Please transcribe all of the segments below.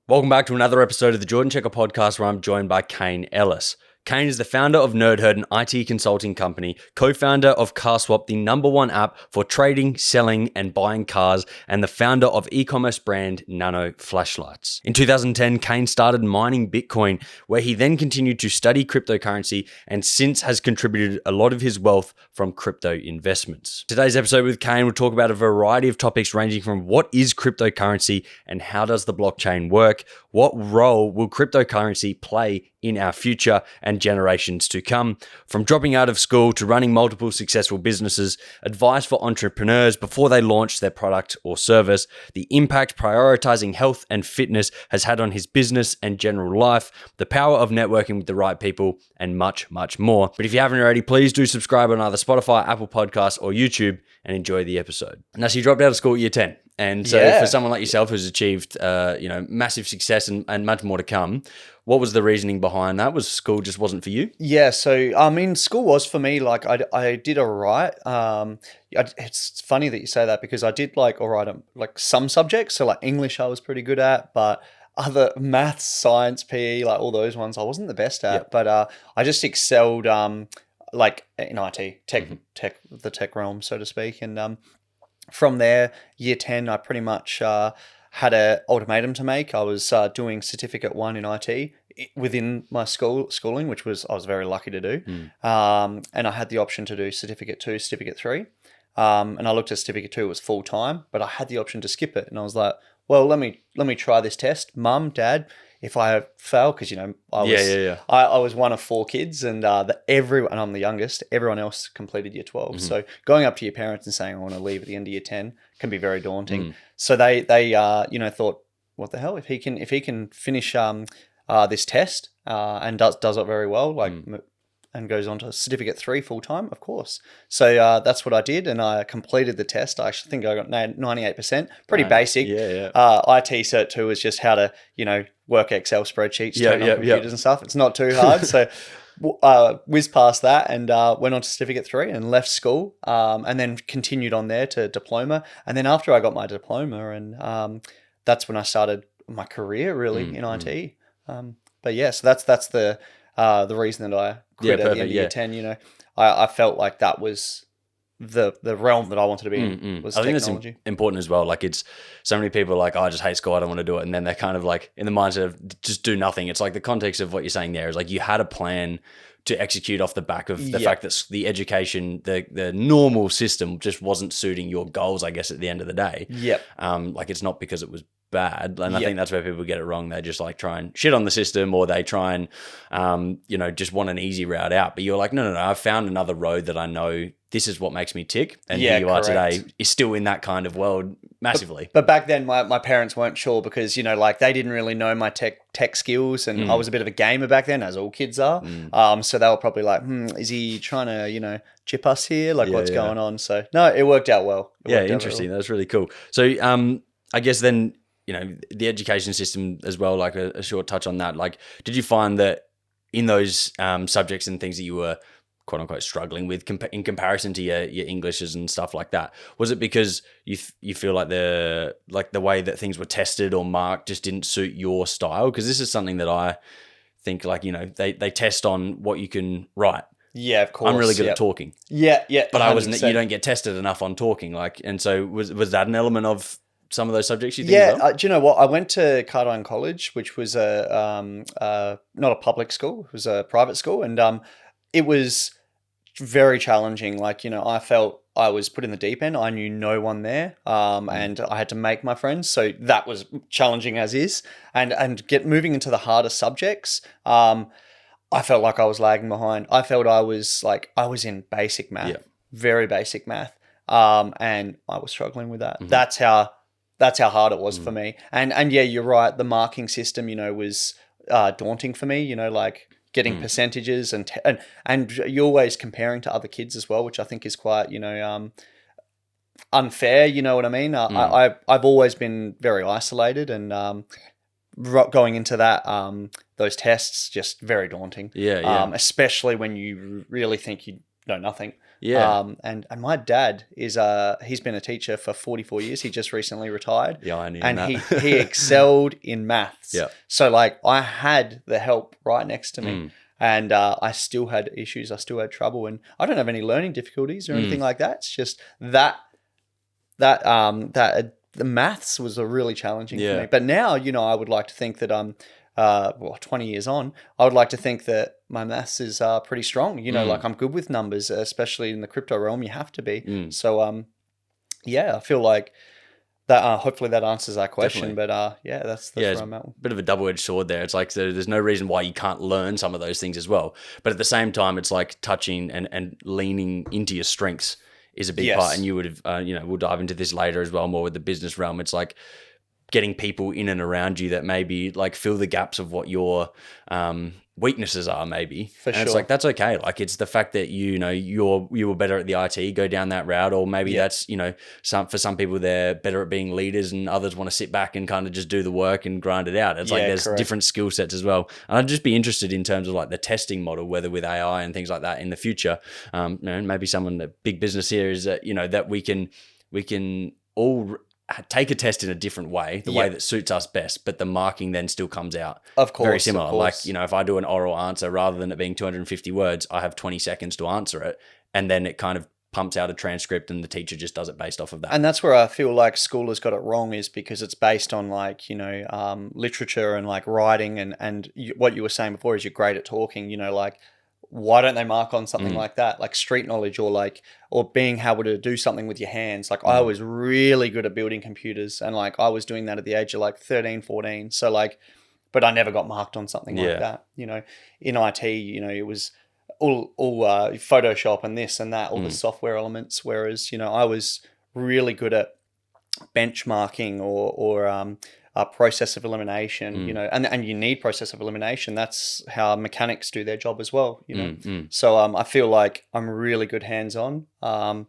Welcome back to another episode of the Jordan Checker podcast where I'm joined by Kane Ellis. Kane is the founder of NerdHerd, an IT consulting company, co-founder of CarSwap, the #1 app for trading, selling, and buying cars, and the founder of e-commerce brand Nano Flashlights. In 2010, Kane started mining Bitcoin, where he then continued to study cryptocurrency and since has contributed a lot of his wealth from crypto investments. Today's episode with Kane will talk about a variety of topics ranging from what is cryptocurrency and how does the blockchain work, what role will cryptocurrency play in our future and generations to come, from dropping out of school to running multiple successful businesses, advice for entrepreneurs before they launch their product or service, the impact prioritizing health and fitness has had on his business and general life, the power of networking with the right people, and much, much more. But if you haven't already, please do subscribe on either Spotify, Apple Podcasts, or YouTube and enjoy the episode. Now, so you dropped out of school at year 10. And so for someone like yourself who's achieved, massive success and much more to come, what was the reasoning behind that? Was school just wasn't for you? Yeah, so I mean, school was for me. Like I did all right. It's funny that you say that because I did like all right, like some subjects. So like English, I was pretty good at, but other maths, science, PE, like all those ones, I wasn't the best at. Yep. But I just excelled, like in IT, tech, the tech realm, so to speak, and from there, year 10, I pretty much had an ultimatum to make. I was doing certificate 1 in IT within my schooling, which I was very lucky to do. And I had the option to do certificate 2, certificate 3. And I looked at certificate 2, it was full time, but I had the option to skip it. And I was like, well, let me try this test. Mum, Dad, if I fail, because I was one of 4 kids, and and I'm the youngest. Everyone else completed year 12. So going up to your parents and saying I want to leave at the end of year 10 can be very daunting. So they thought, what the hell, if he can finish this test and does it very well, and goes on to certificate 3 full time, of course. So that's what I did, and I completed the test. I actually think I got 98%. Pretty basic. IT Cert 2 is just how to work Excel spreadsheets, turn on computers and stuff. It's not too hard. So whizzed past that and went on to certificate 3 and left school, and then continued on there to diploma. And then after I got my diploma, and that's when I started my career really in IT. But yeah, so that's the reason that I quit at the end of year 10. I felt like that was the realm that I wanted to be in, was technology. I think that's important as well. Like, it's so many people are like, I just hate school, I don't want to do it. And then they're kind of like in the mindset of just do nothing. It's like the context of what you're saying there is like you had a plan to execute off the back of the fact that the education, the normal system just wasn't suiting your goals, I guess, at the end of the day. Like, it's not because it was bad. And I think that's where people get it wrong. They just like try and shit on the system, or they try and, just want an easy route out. But you're like, no, I've found another road that I know this is what makes me tick. And here you are today is still in that kind of world massively. But back then my parents weren't sure because, they didn't really know my tech skills, and I was a bit of a gamer back then, as all kids are. So they were probably like, is he trying to, chip us here? Like, what's going on? So no, it worked out well. Interesting. That's really cool. So I guess then, the education system as well, like a short touch on that. Like, did you find that in those subjects and things that you were quote unquote struggling with in comparison to your Englishes and stuff like that, was it because you feel like the way that things were tested or marked just didn't suit your style? Because this is something that I think they test on what you can write. Yeah, of course. I'm really good at talking. Yeah. But 100%. I wasn't. You don't get tested enough on talking. And so was that an element of some of those subjects you think? Yeah, do you know what? I went to Cardine College, which was not a public school. It was a private school, and it was very challenging. I felt I was put in the deep end. I knew no one there, and I had to make my friends. So that was challenging as is. And moving into the harder subjects, I felt like I was lagging behind. I felt I was in basic math, very basic math, and I was struggling with that. That's how hard it was for me. And yeah, you're right. The marking system, was daunting for me. Getting percentages and you're always comparing to other kids as well, which I think is quite unfair. You know what I mean? I've always been very isolated, and going into that those tests just very daunting. Yeah. Especially when you really think you know nothing. Yeah. And my dad is he's been a teacher for 44 years. He just recently retired. Yeah, I knew and that. he excelled in maths. Yeah. So like I had the help right next to me. And I still had issues. I still had trouble, and I don't have any learning difficulties or anything like that. It's just that the maths was a really challenging for me. But now, I would like to think that I'm 20 years on, I would like to think that my maths is pretty strong. Like I'm good with numbers, especially in the crypto realm. You have to be. So I feel like that. Hopefully that answers that question. Definitely. But that's where I'm at. Bit of a double-edged sword there. It's like there's no reason why you can't learn some of those things as well. But at the same time, it's like touching and leaning into your strengths is a big part. And you would have, we'll dive into this later as well, more with the business realm. It's like getting people in and around you that maybe like fill the gaps of what your weaknesses are, maybe. It's like, that's okay. Like it's the fact that you were better at the IT, go down that route, or maybe that's for some people they're better at being leaders, and others want to sit back and kind of just do the work and grind it out. It's like there's different skill sets as well. And I'd just be interested in terms of like the testing model, whether with AI and things like that in the future. Maybe someone, a big business here is that that we can all take a test in a different way, the way that suits us best, but the marking then still comes out of course, very similar. Like, if I do an oral answer, rather than it being 250 words, I have 20 seconds to answer it. And then it kind of pumps out a transcript and the teacher just does it based off of that. And that's where I feel like school has got it wrong, is because it's based on like, literature and like writing and what you were saying before is you're great at talking, like, why don't they mark on something like that, like street knowledge or being able to do something with your hands? Like I was really good at building computers, and like I was doing that at the age of like 13, 14. So like, but I never got marked on something like that. In IT, it was all Photoshop and this and that, all the software elements. Whereas, I was really good at benchmarking or process of elimination, and you need process of elimination. That's how mechanics do their job as well, So I feel like I'm really good hands-on, and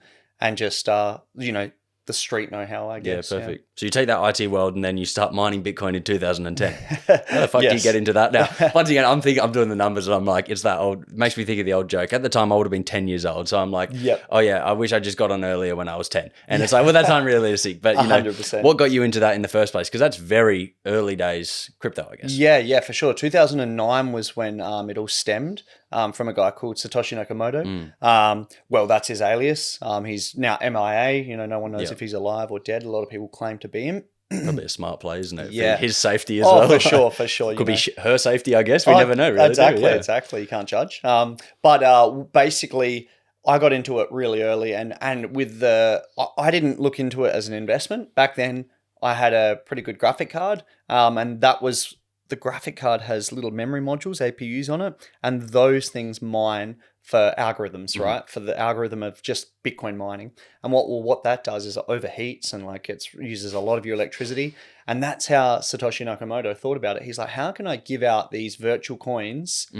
just the street know-how, I guess. Yeah, perfect. So you take that IT world and then you start mining Bitcoin in 2010. How the fuck do you get into that now? Once again, I'm doing the numbers and I'm like, it's that old, it makes me think of the old joke. At the time, I would have been 10 years old. So I'm like, oh yeah, I wish I just got on earlier when I was 10. And it's like, well, that's unrealistic. But 100%. What got you into that in the first place? Because that's very early days crypto, I guess. Yeah, for sure. 2009 was when it all stemmed. From a guy called Satoshi Nakamoto. Well, that's his alias. He's now MIA. No one knows if he's alive or dead. A lot of people claim to be him. Probably a smart play, isn't it? Yeah. For his safety as well. For sure. Could be her safety, I guess. We never know, really. Exactly. You can't judge. But basically, I got into it really early, and with I didn't look into it as an investment. Back then, I had a pretty good graphic card, and that was... The graphic card has little memory modules, APUs on it, and those things mine for algorithms, right? For the algorithm of just Bitcoin mining. And what that does is it overheats and like it uses a lot of your electricity. And that's how Satoshi Nakamoto thought about it. He's like, how can I give out these virtual coins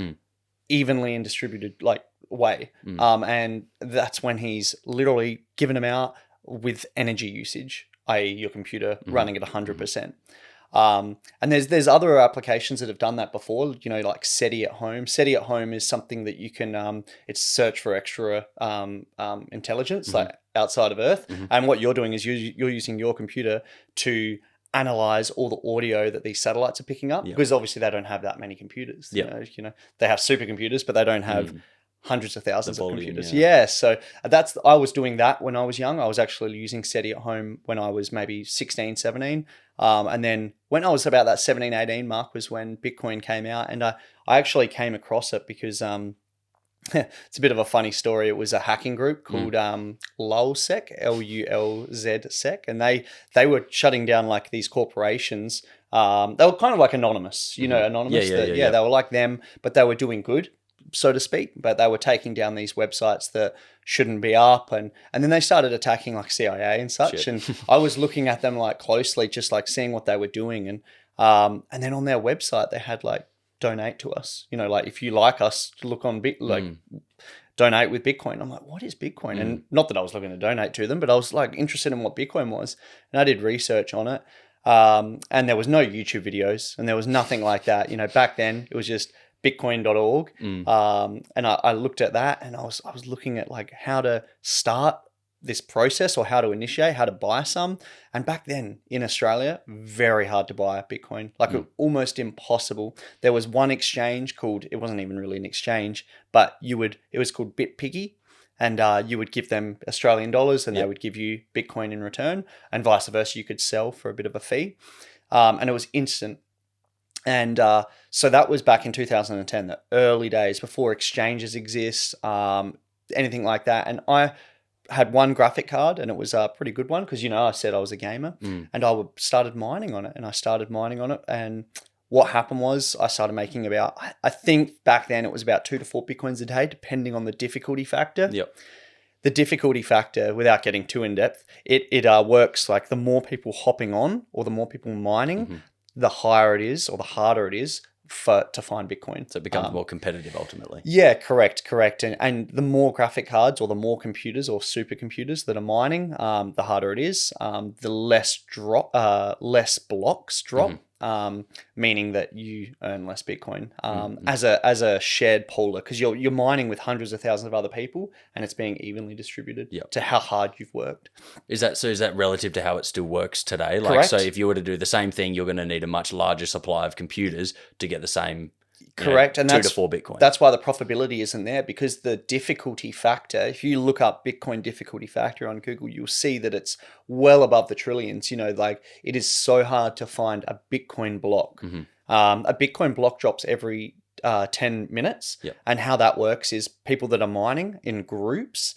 evenly and distributed like way? And that's when he's literally given them out with energy usage, i.e. your computer running at 100%. And there's other applications that have done that before, like SETI at home. SETI at home is something that you can, it's search for extra intelligence like outside of Earth. And what you're doing is you're using your computer to analyze all the audio that these satellites are picking up, because obviously they don't have that many computers. They have supercomputers, but they don't have hundreds of thousands of computers. So I was doing that when I was young. I was actually using SETI at home when I was maybe 16, 17. And then when I was about that 17, 18 mark was when Bitcoin came out. And I actually came across it because it's a bit of a funny story. It was a hacking group called LulzSec, LULZ-Sec. And they were shutting down like these corporations. They were kind of like Anonymous, Anonymous. They were like them, but they were doing good, so to speak, but they were taking down these websites that shouldn't be up, and then they started attacking like CIA and such. Shit. And I was looking at them like closely, just like seeing what they were doing, and then on their website they had like donate to us, like if you like us, look on donate with Bitcoin. I'm like, what is Bitcoin? And not that I was looking to donate to them, but I was like interested in what Bitcoin was, and I did research on it. And there was no YouTube videos and there was nothing like that. Back then it was just bitcoin.org. And I looked at that, and I was looking at like how to start this process, or how to initiate, how to buy some. And back then in Australia, very hard to buy Bitcoin, like almost impossible. There was one exchange called, it wasn't even really an exchange, but it was called BitPiggy. And you would give them Australian dollars, and they would give you Bitcoin in return, and vice versa. You could sell for a bit of a fee. And it was instant. And so that was back in 2010, the early days before exchanges exist, anything like that. And I had one graphic card, and it was a pretty good one because, I said I was a gamer, and I started mining on it, and what happened was I started making about, I think back then it was about 2 to 4 Bitcoins a day, depending on the difficulty factor. Yep. The difficulty factor, without getting too in depth, it works like the more people hopping on, or the more people mining, the higher it is, or the harder it is to find Bitcoin. So it becomes more competitive ultimately. Yeah, correct. And the more graphic cards, or the more computers or supercomputers that are mining, the harder it is. The less blocks drop, meaning that you earn less Bitcoin as a shared pooler, because you're mining with hundreds of thousands of other people, and it's being evenly distributed to how hard you've worked. Is that relative to how it still works today? Like, Correct. so if you were to do the same thing, you're going to need a much larger supply of computers to get the same. Correct. And 2 to 4 Bitcoin. That's why the profitability isn't there, because the difficulty factor, if you look up Bitcoin difficulty factor on Google, you'll see that it's well above the trillions. Like, it is so hard to find a Bitcoin block. A Bitcoin block drops every 10 minutes. Yep. And how that works is people that are mining in groups,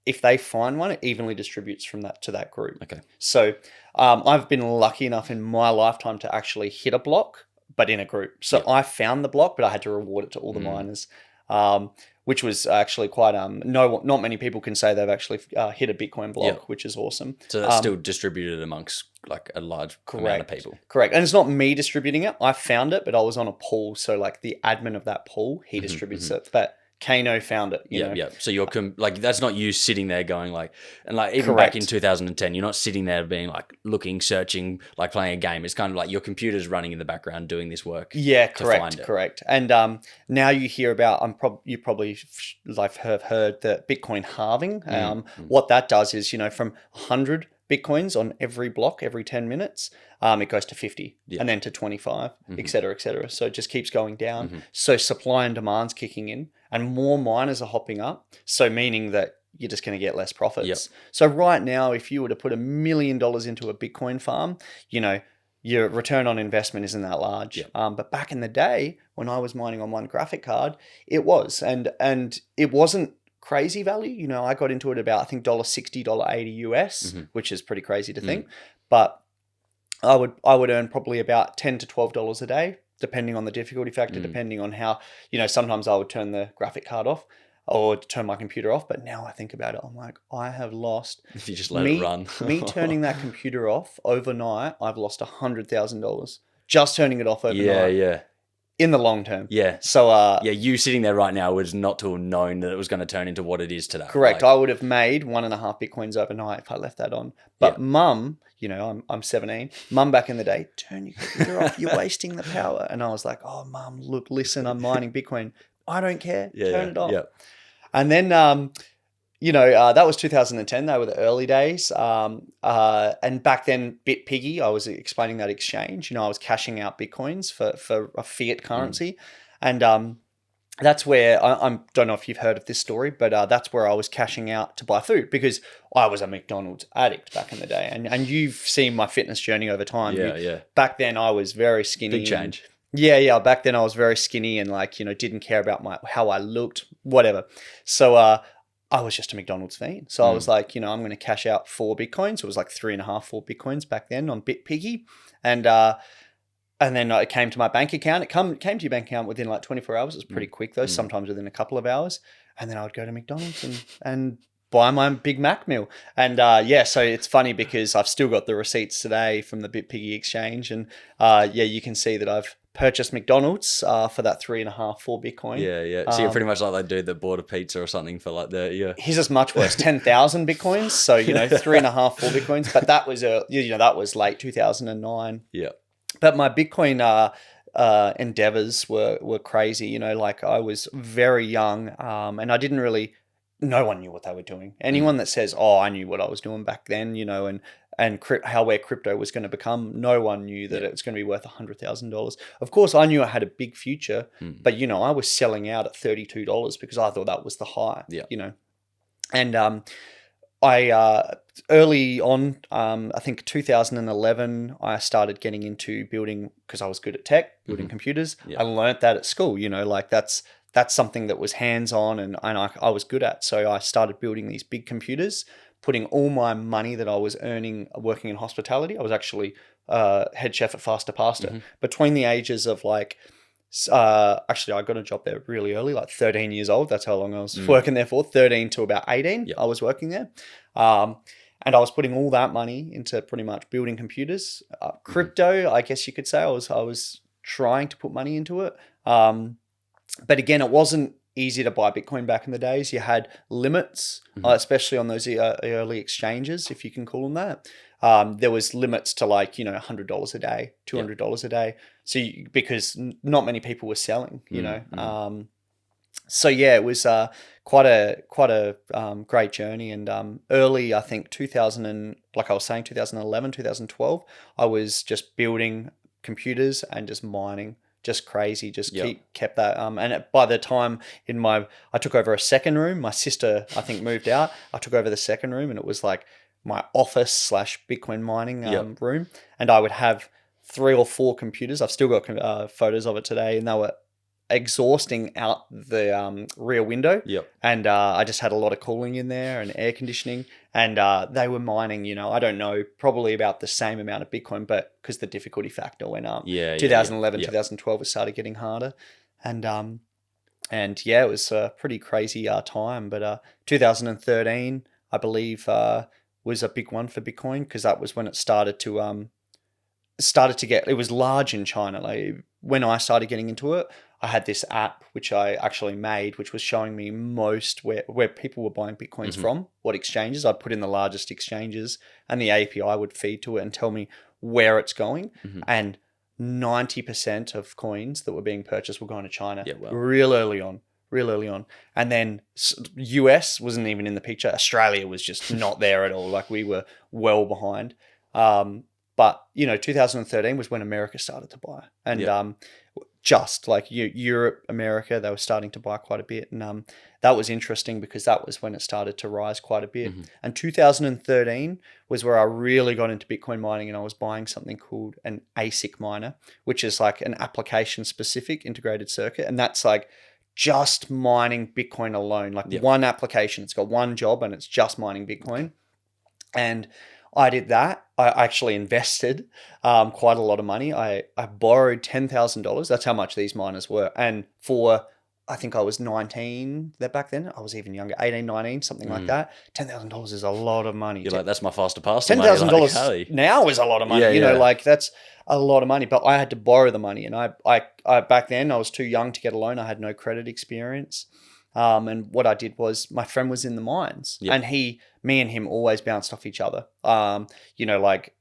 if they find one, it evenly distributes from that to that group. Okay. So I've been lucky enough in my lifetime to actually hit a block, but in a group. So I found the block, but I had to reward it to all the miners, which was actually quite, not many people can say they've actually hit a Bitcoin block, which is awesome. So that's still distributed amongst like a large amount of people. Correct. And it's not me distributing it. I found it, but I was on a pool. So like the admin of that pool, he distributes it. But Kane found it. You know? Yeah. So you're like, that's not you sitting there going like, and like even back in 2010, you're not sitting there being like looking, searching, like playing a game. It's kind of like your computer's running in the background doing this work. Yeah, correct. And now you hear about, you probably have heard that Bitcoin halving. What that does is, from 100 Bitcoins on every block every 10 minutes, it goes to 50 and then to 25, et cetera, et cetera. So it just keeps going down. So supply and demand's kicking in, and more miners are hopping up. So meaning that you're just going to get less profits. So right now, if you were to put $1 million into a Bitcoin farm, your return on investment isn't that large. But back in the day, when I was mining on one graphic card, it was, and it wasn't crazy value. I got into it about, I think, $1.60, $1.80 US, which is pretty crazy to think. But I would earn probably about $10 to $12 a day, depending on the difficulty factor, depending on how, sometimes I would turn the graphic card off or turn my computer off. But now I think about it, I'm like, I have lost. If you just let it run. Me turning that computer off overnight, I've lost $100,000 just turning it off overnight. Yeah. In the long term. Yeah. So, you sitting there right now was not to have known that it was going to turn into what it is today. Correct. I would have made 1.5 Bitcoins overnight if I left that on. But mum, I'm 17. Mum back in the day, turn your computer off. You're wasting the power. And I was like, oh, mum, look, listen, I'm mining Bitcoin. I don't care. Turn it off. Yeah. And then, that was 2010. They were the early days. And back then, BitPiggy, I was explaining that exchange. I was cashing out Bitcoins for a fiat currency. And that's where, I don't know if you've heard of this story, but that's where I was cashing out to buy food, because I was a McDonald's addict back in the day. And you've seen my fitness journey over time. Yeah. Back then, I was very skinny. Big change. Yeah. Back then, I was very skinny and didn't care about how I looked, whatever. So, I was just a McDonald's fiend. So I was like, I'm going to cash out 4 Bitcoins. It was like 3.5, 4 Bitcoins back then on BitPiggy. And then it came to my bank account. It came to your bank account within like 24 hours. It was pretty quick though, sometimes within a couple of hours. And then I would go to McDonald's and buy my Big Mac meal. And so it's funny because I've still got the receipts today from the BitPiggy exchange. And you can see that I've purchased McDonald's for that 3.5, 4 Bitcoin. Yeah. So you're pretty much like that dude that bought a pizza or something for like His is much worse, 10,000 Bitcoins. So 3.5, 4 Bitcoins. But that was that was late 2009. Yeah. But my Bitcoin endeavors were crazy. You know, like I was very young, and I didn't really. No one knew what they were doing. Anyone that says, "Oh, I knew what I was doing back then," you know, and where crypto was going to become, no one knew that it's going to be worth $100,000. Of course, I knew I had a big future, but you know, I was selling out at $32 because I thought that was the high. You know, and I early on, I think 2011, I started getting into building because I was good at tech, building computers. I learned that at school. You know, like that's something that was hands-on and I was good at. So I started building these big computers, putting all my money that I was earning working in hospitality. I was actually head chef at Faster Pasta. Between the ages of like, actually I got a job there really early, like 13 years old. That's how long I was working there for, 13 to about 18. I was working there. And I was putting all that money into pretty much building computers. Crypto, I guess you could say I was trying to put money into it. But again, it wasn't easy to buy Bitcoin back in the days. You had limits, especially on those early exchanges, if you can call them that. There was limits to like, you know, $100 a day, $200 a day. So because not many people were selling, you know. So yeah, it was quite a great journey. And early, I think 2011, 2012, I was just building computers and just mining. Just crazy, kept that. And by the time I took over a second room. My sister, I think, moved out. I took over the second room, and it was like my office / Bitcoin mining room. And I would have 3 or 4 computers. I've still got photos of it today, and they were exhausting out the rear window. And I just had a lot of cooling in there and air conditioning. And they were mining, you know, I don't know, probably about the same amount of Bitcoin, but because the difficulty factor went up. 2011, 2012, it started getting harder. And yeah, it was a pretty crazy time. But 2013, I believe, was a big one for Bitcoin because that was when it started to get, it was large in China. Like when I started getting into it, I had this app which I actually made, which was showing me most where people were buying Bitcoins from, what exchanges. I'd put in the largest exchanges and the API would feed to it and tell me where it's going. And 90% of coins that were being purchased were going to China real early on. And then US wasn't even in the picture. Australia was just not there at all. Like we were well behind. But, you know, 2013 was when America started to buy. And just like Europe, America, they were starting to buy quite a bit. And that was interesting because that was when it started to rise quite a bit. And 2013 was where I really got into Bitcoin mining, and I was buying something called an ASIC miner, which is like an application-specific integrated circuit. And that's like just mining Bitcoin alone, like one application. It's got one job and it's just mining Bitcoin. And I did that. I actually invested quite a lot of money. I borrowed $10,000. That's how much these miners were. And I think I was 19 back then. I was even younger, 18, 19, something like that. $10,000 is a lot of money. You're like, that's my faster pasta. $10,000 now is a lot of money. You know, like that's a lot of money. But I had to borrow the money. And I back then, I was too young to get a loan. I had no credit experience. And what I did was my friend was in the mines and me and him always bounced off each other. You know, like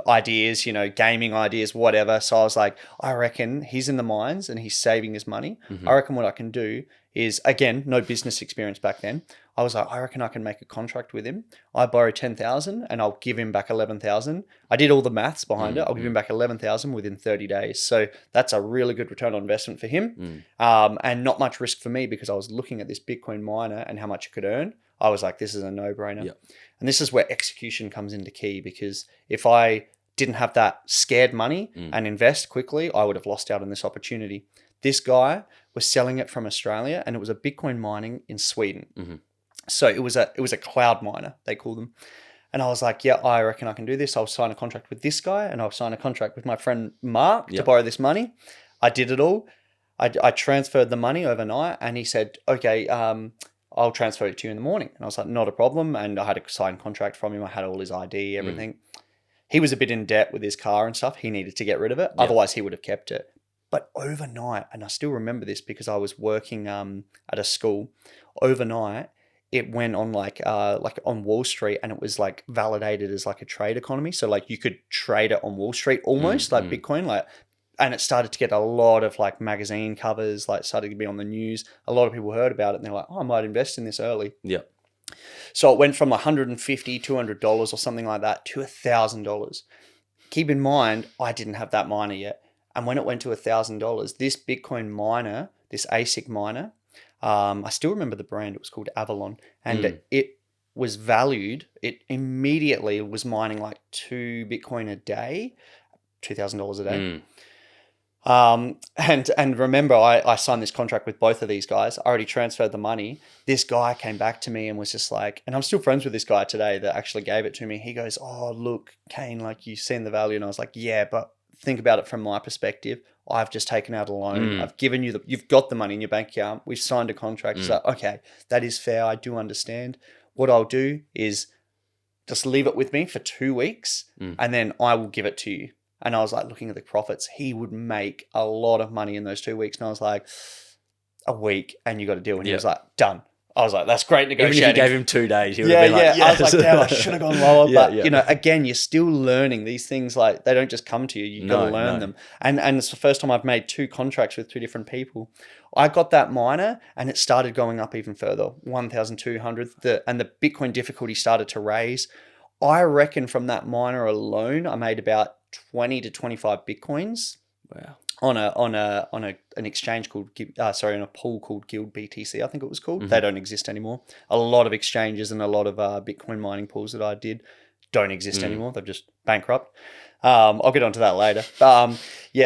ideas, you know, gaming ideas, whatever. So I was like, I reckon he's in the mines and he's saving his money. I reckon what I can do is, again, no business experience back then. I was like, I reckon I can make a contract with him. I borrow 10,000 and I'll give him back 11,000. I did all the maths behind it. I'll give him back 11,000 within 30 days. So that's a really good return on investment for him. And not much risk for me because I was looking at this Bitcoin miner and how much it could earn. I was like, this is a no-brainer. And this is where execution comes into key, because if I didn't have that scared money and invest quickly, I would have lost out on this opportunity. This guy was selling it from Australia and it was a Bitcoin mining in Sweden. So it was a cloud miner, they call them. And I was like, yeah, I reckon I can do this. I'll sign a contract with this guy and I'll sign a contract with my friend Mark to borrow this money. I did it all. I transferred the money overnight and he said, okay, I'll transfer it to you in the morning. And I was like, not a problem. And I had a signed contract from him. I had all his ID, everything. He was a bit in debt with his car and stuff. He needed to get rid of it. Otherwise, he would have kept it. But overnight, and I still remember this because I was working at a school, overnight, it went on like on Wall Street and it was like validated as like a trade economy. So like you could trade it on Wall Street almost like Bitcoin, like and it started to get a lot of like magazine covers, like started to be on the news. A lot of people heard about it and they're like, oh, I might invest in this early. Yeah. So it went from $150, $200 or something like that to $1,000. Keep in mind, I didn't have that miner yet. And when it went to $1,000, this Bitcoin miner, this ASIC miner, I still remember the brand. It was called Avalon. And it was valued. It immediately was mining like 2 Bitcoin a day, $2,000 a day. And remember, I signed this contract with both of these guys. I already transferred the money. This guy came back to me and was just like, and I'm still friends with this guy today that actually gave it to me. He goes, oh, look, Kane, like you've seen the value. And I was like, yeah, but think about it from my perspective. I've just taken out a loan. I've given you you've got the money in your bank account. We've signed a contract. It's like, okay, that is fair. I do understand. What I'll do is just leave it with me for 2 weeks and then I will give it to you. And I was like looking at the profits. He would make a lot of money in those 2 weeks. And I was like, a week and you got a deal. And he was like, done. I was like, that's great negotiating. Even if you gave him 2 days, he would have been like, yes. I was like, damn, I should have gone lower. But, you know, again, you're still learning these things. Like, they don't just come to you. You've got to learn them. And it's the first time I've made 2 contracts with 2 different people. I got that miner and it started going up even further, 1,200. And the Bitcoin difficulty started to raise. I reckon from that miner alone, I made about 20 to 25 Bitcoins. Wow. On an exchange called on a pool called Guild BTC, I think it was called. They don't exist anymore. A lot of exchanges and a lot of Bitcoin mining pools that I did don't exist anymore. They've just bankrupt. I'll get onto that later.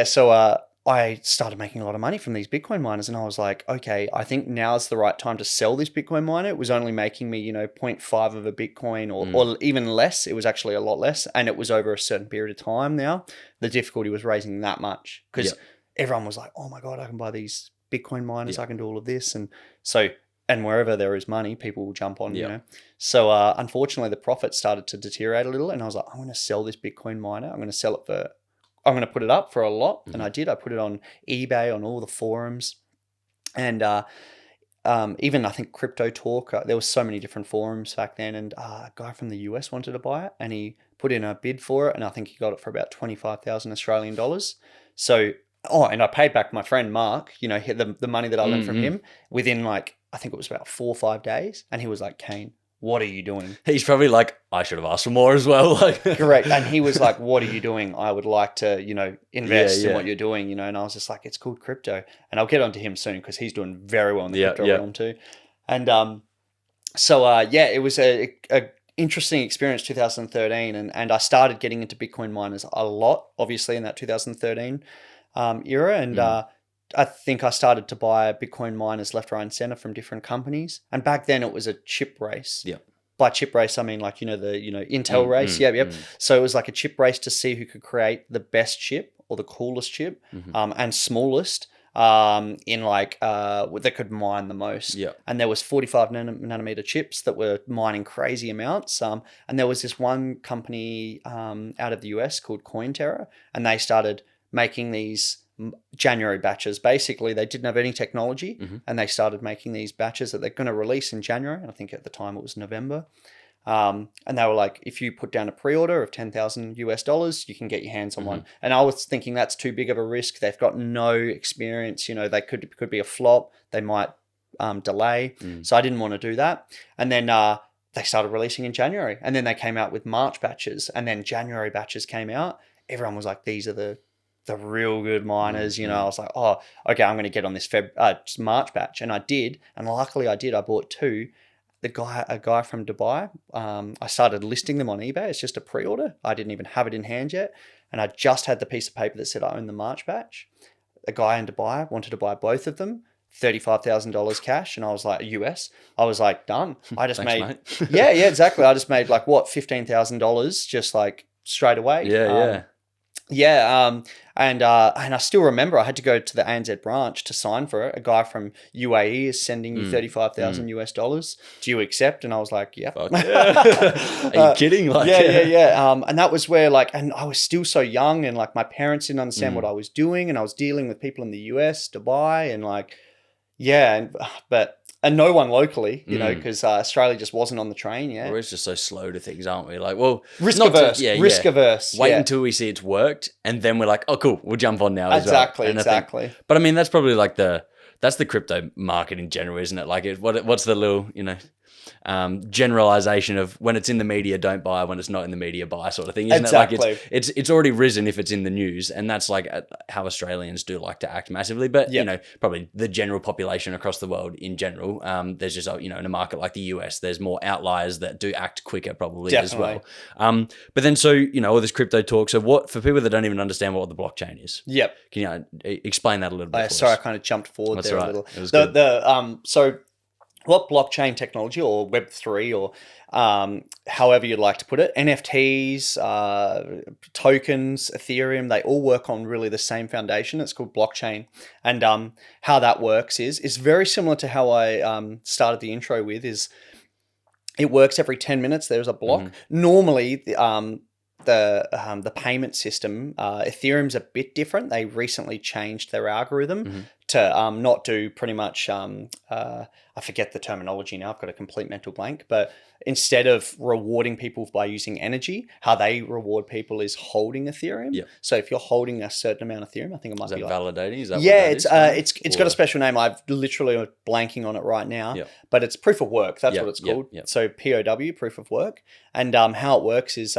So I started making a lot of money from these Bitcoin miners, and I was like, okay, I think now's the right time to sell this Bitcoin miner. It was only making me, 0.5 of a Bitcoin or even less. It was actually a lot less, and it was over a certain period of time now. The difficulty was raising that much because everyone was like, oh my God, I can buy these Bitcoin miners. I can do all of this. And so, and wherever there is money, people will jump on, you know. So unfortunately, the profits started to deteriorate a little, and I was like, I'm going to sell this Bitcoin miner. I'm going to put it up for a lot. And I did. I put it on eBay, on all the forums. And even I think Crypto Talk, there were so many different forums back then. And a guy from the US wanted to buy it and he put in a bid for it. And I think he got it for about 25,000 Australian dollars. So, and I paid back my friend Mark, the money that I lent from him within I think it was about 4 or 5 days. And he was like, Kane, what are you doing? He's probably like, I should have asked for more as well. Correct. And he was like, what are you doing? I would like to, invest in what you're doing, and I was just like, it's called crypto. And I'll get onto him soon because he's doing very well in the crypto realm too. And it was a interesting experience, 2013. And I started getting into Bitcoin miners a lot, obviously in that 2013 era. And I think I started to buy Bitcoin miners left, right, and center from different companies. And back then it was a chip race. Yeah. By chip race, I mean the Intel race. So it was like a chip race to see who could create the best chip or the coolest chip and smallest that could mine the most. Yeah. And there was 45 nanometer chips that were mining crazy amounts. And there was this one company out of the US called Cointerra, and they started making these January batches. Basically, they didn't have any technology and they started making these batches that they're going to release in January. And I think at the time it was November. And they were like, if you put down a pre-order of $10,000, you can get your hands on one. And I was thinking that's too big of a risk. They've got no experience. They could be a flop. They might delay. So I didn't want to do that. And then they started releasing in January. And then they came out with March batches. And then January batches came out. Everyone was like, these are the real good miners, I was like, oh, okay, I'm going to get on this March batch. And I did. And luckily I did. I bought 2. A guy from Dubai, I started listing them on eBay. It's just a pre-order. I didn't even have it in hand yet. And I just had the piece of paper that said I own the March batch. A guy in Dubai wanted to buy both of them, $35,000 cash. And I was like, US. I was like, done. I just Thanks, made, yeah, exactly. I just made $15,000 just straight away. And I still remember I had to go to the ANZ branch to sign for it. A guy from UAE is sending you $35,000 US. Do you accept? And I was like, yeah. Are you kidding? And that was where and I was still so young and my parents didn't understand what I was doing, and I was dealing with people in the US, Dubai, and but and no one locally, you know, because Australia just wasn't on the train yet. We're just so slow to things, aren't we? Like, well, Risk not averse. to, Risk averse. Wait until we see it's worked, and then we're like, oh, cool, we'll jump on now. Exactly. As well. Exactly. But I mean, that's probably like that's the crypto market in general, isn't it? Like, what's the little, you know, generalization of when it's in the media, don't buy. When it's not in the media, buy, sort of thing, isn't Exactly. it? Like, it's already risen if it's in the news, and that's like how Australians do like to act massively. But you know, probably the general population across the world in general, there's just, you know, in a market like the US, there's more outliers that do act quicker probably as well. But then, so, you know, all this crypto talk. So what, for people that don't even understand what the blockchain is, can you explain that a little bit? Sorry, I kind of jumped forward there a little. It was good. So what blockchain technology, or Web3, or however you'd like to put it, NFTs, tokens, Ethereum, they all work on really the same foundation. It's called blockchain. And how that works is very similar to how I started the intro with, is it works every 10 minutes. There's a block. Normally, the payment system, Ethereum's a bit different. They recently changed their algorithm to not do pretty much, I forget the terminology now, I've got a complete mental blank, but instead of rewarding people by using energy, how they reward people is holding Ethereum. So if you're holding a certain amount of Ethereum, I think it might be validating. Is that it's got a special name. I've literally blanking on it right now, but it's proof of work. That's what it's called. So POW, proof of work. And how it works is,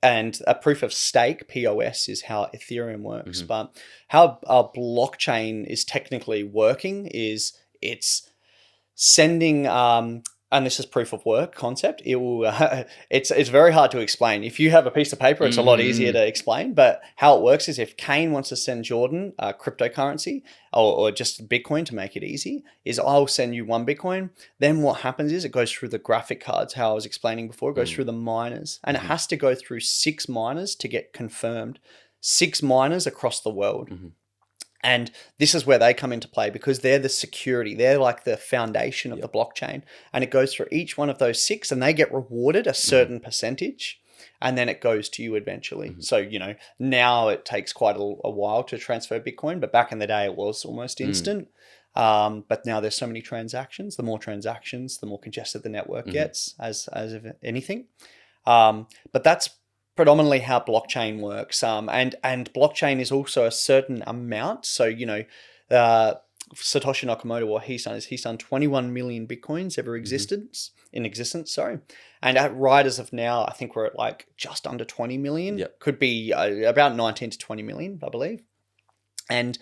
and a proof of stake, POS, is how Ethereum works. But how a blockchain is technically working is it's sending, and this is proof of work concept. It will, it's very hard to explain. If you have a piece of paper, it's a lot easier to explain. But how it works is, if Kane wants to send Jordan cryptocurrency or just Bitcoin to make it easy, is I'll send you 1 Bitcoin. Then what happens is it goes through the graphic cards, how I was explaining before, it goes through the miners, and it has to go through 6 miners to get confirmed. 6 miners across the world. And this is where they come into play, because they're the security. They're like the foundation of the blockchain. And it goes through each one of those 6, and they get rewarded a certain percentage, and then it goes to you eventually. So, you know, now it takes quite a while to transfer Bitcoin, but back in the day it was almost instant. But now there's so many transactions. The more transactions, the more congested the network gets, as of anything. But that's predominantly how blockchain works. And blockchain is also a certain amount. So, you know, Satoshi Nakamoto, what he's done 21 million Bitcoins in existence. And right as of now, I think we're at like just under 20 million. Could be about 19 to 20 million, I believe. And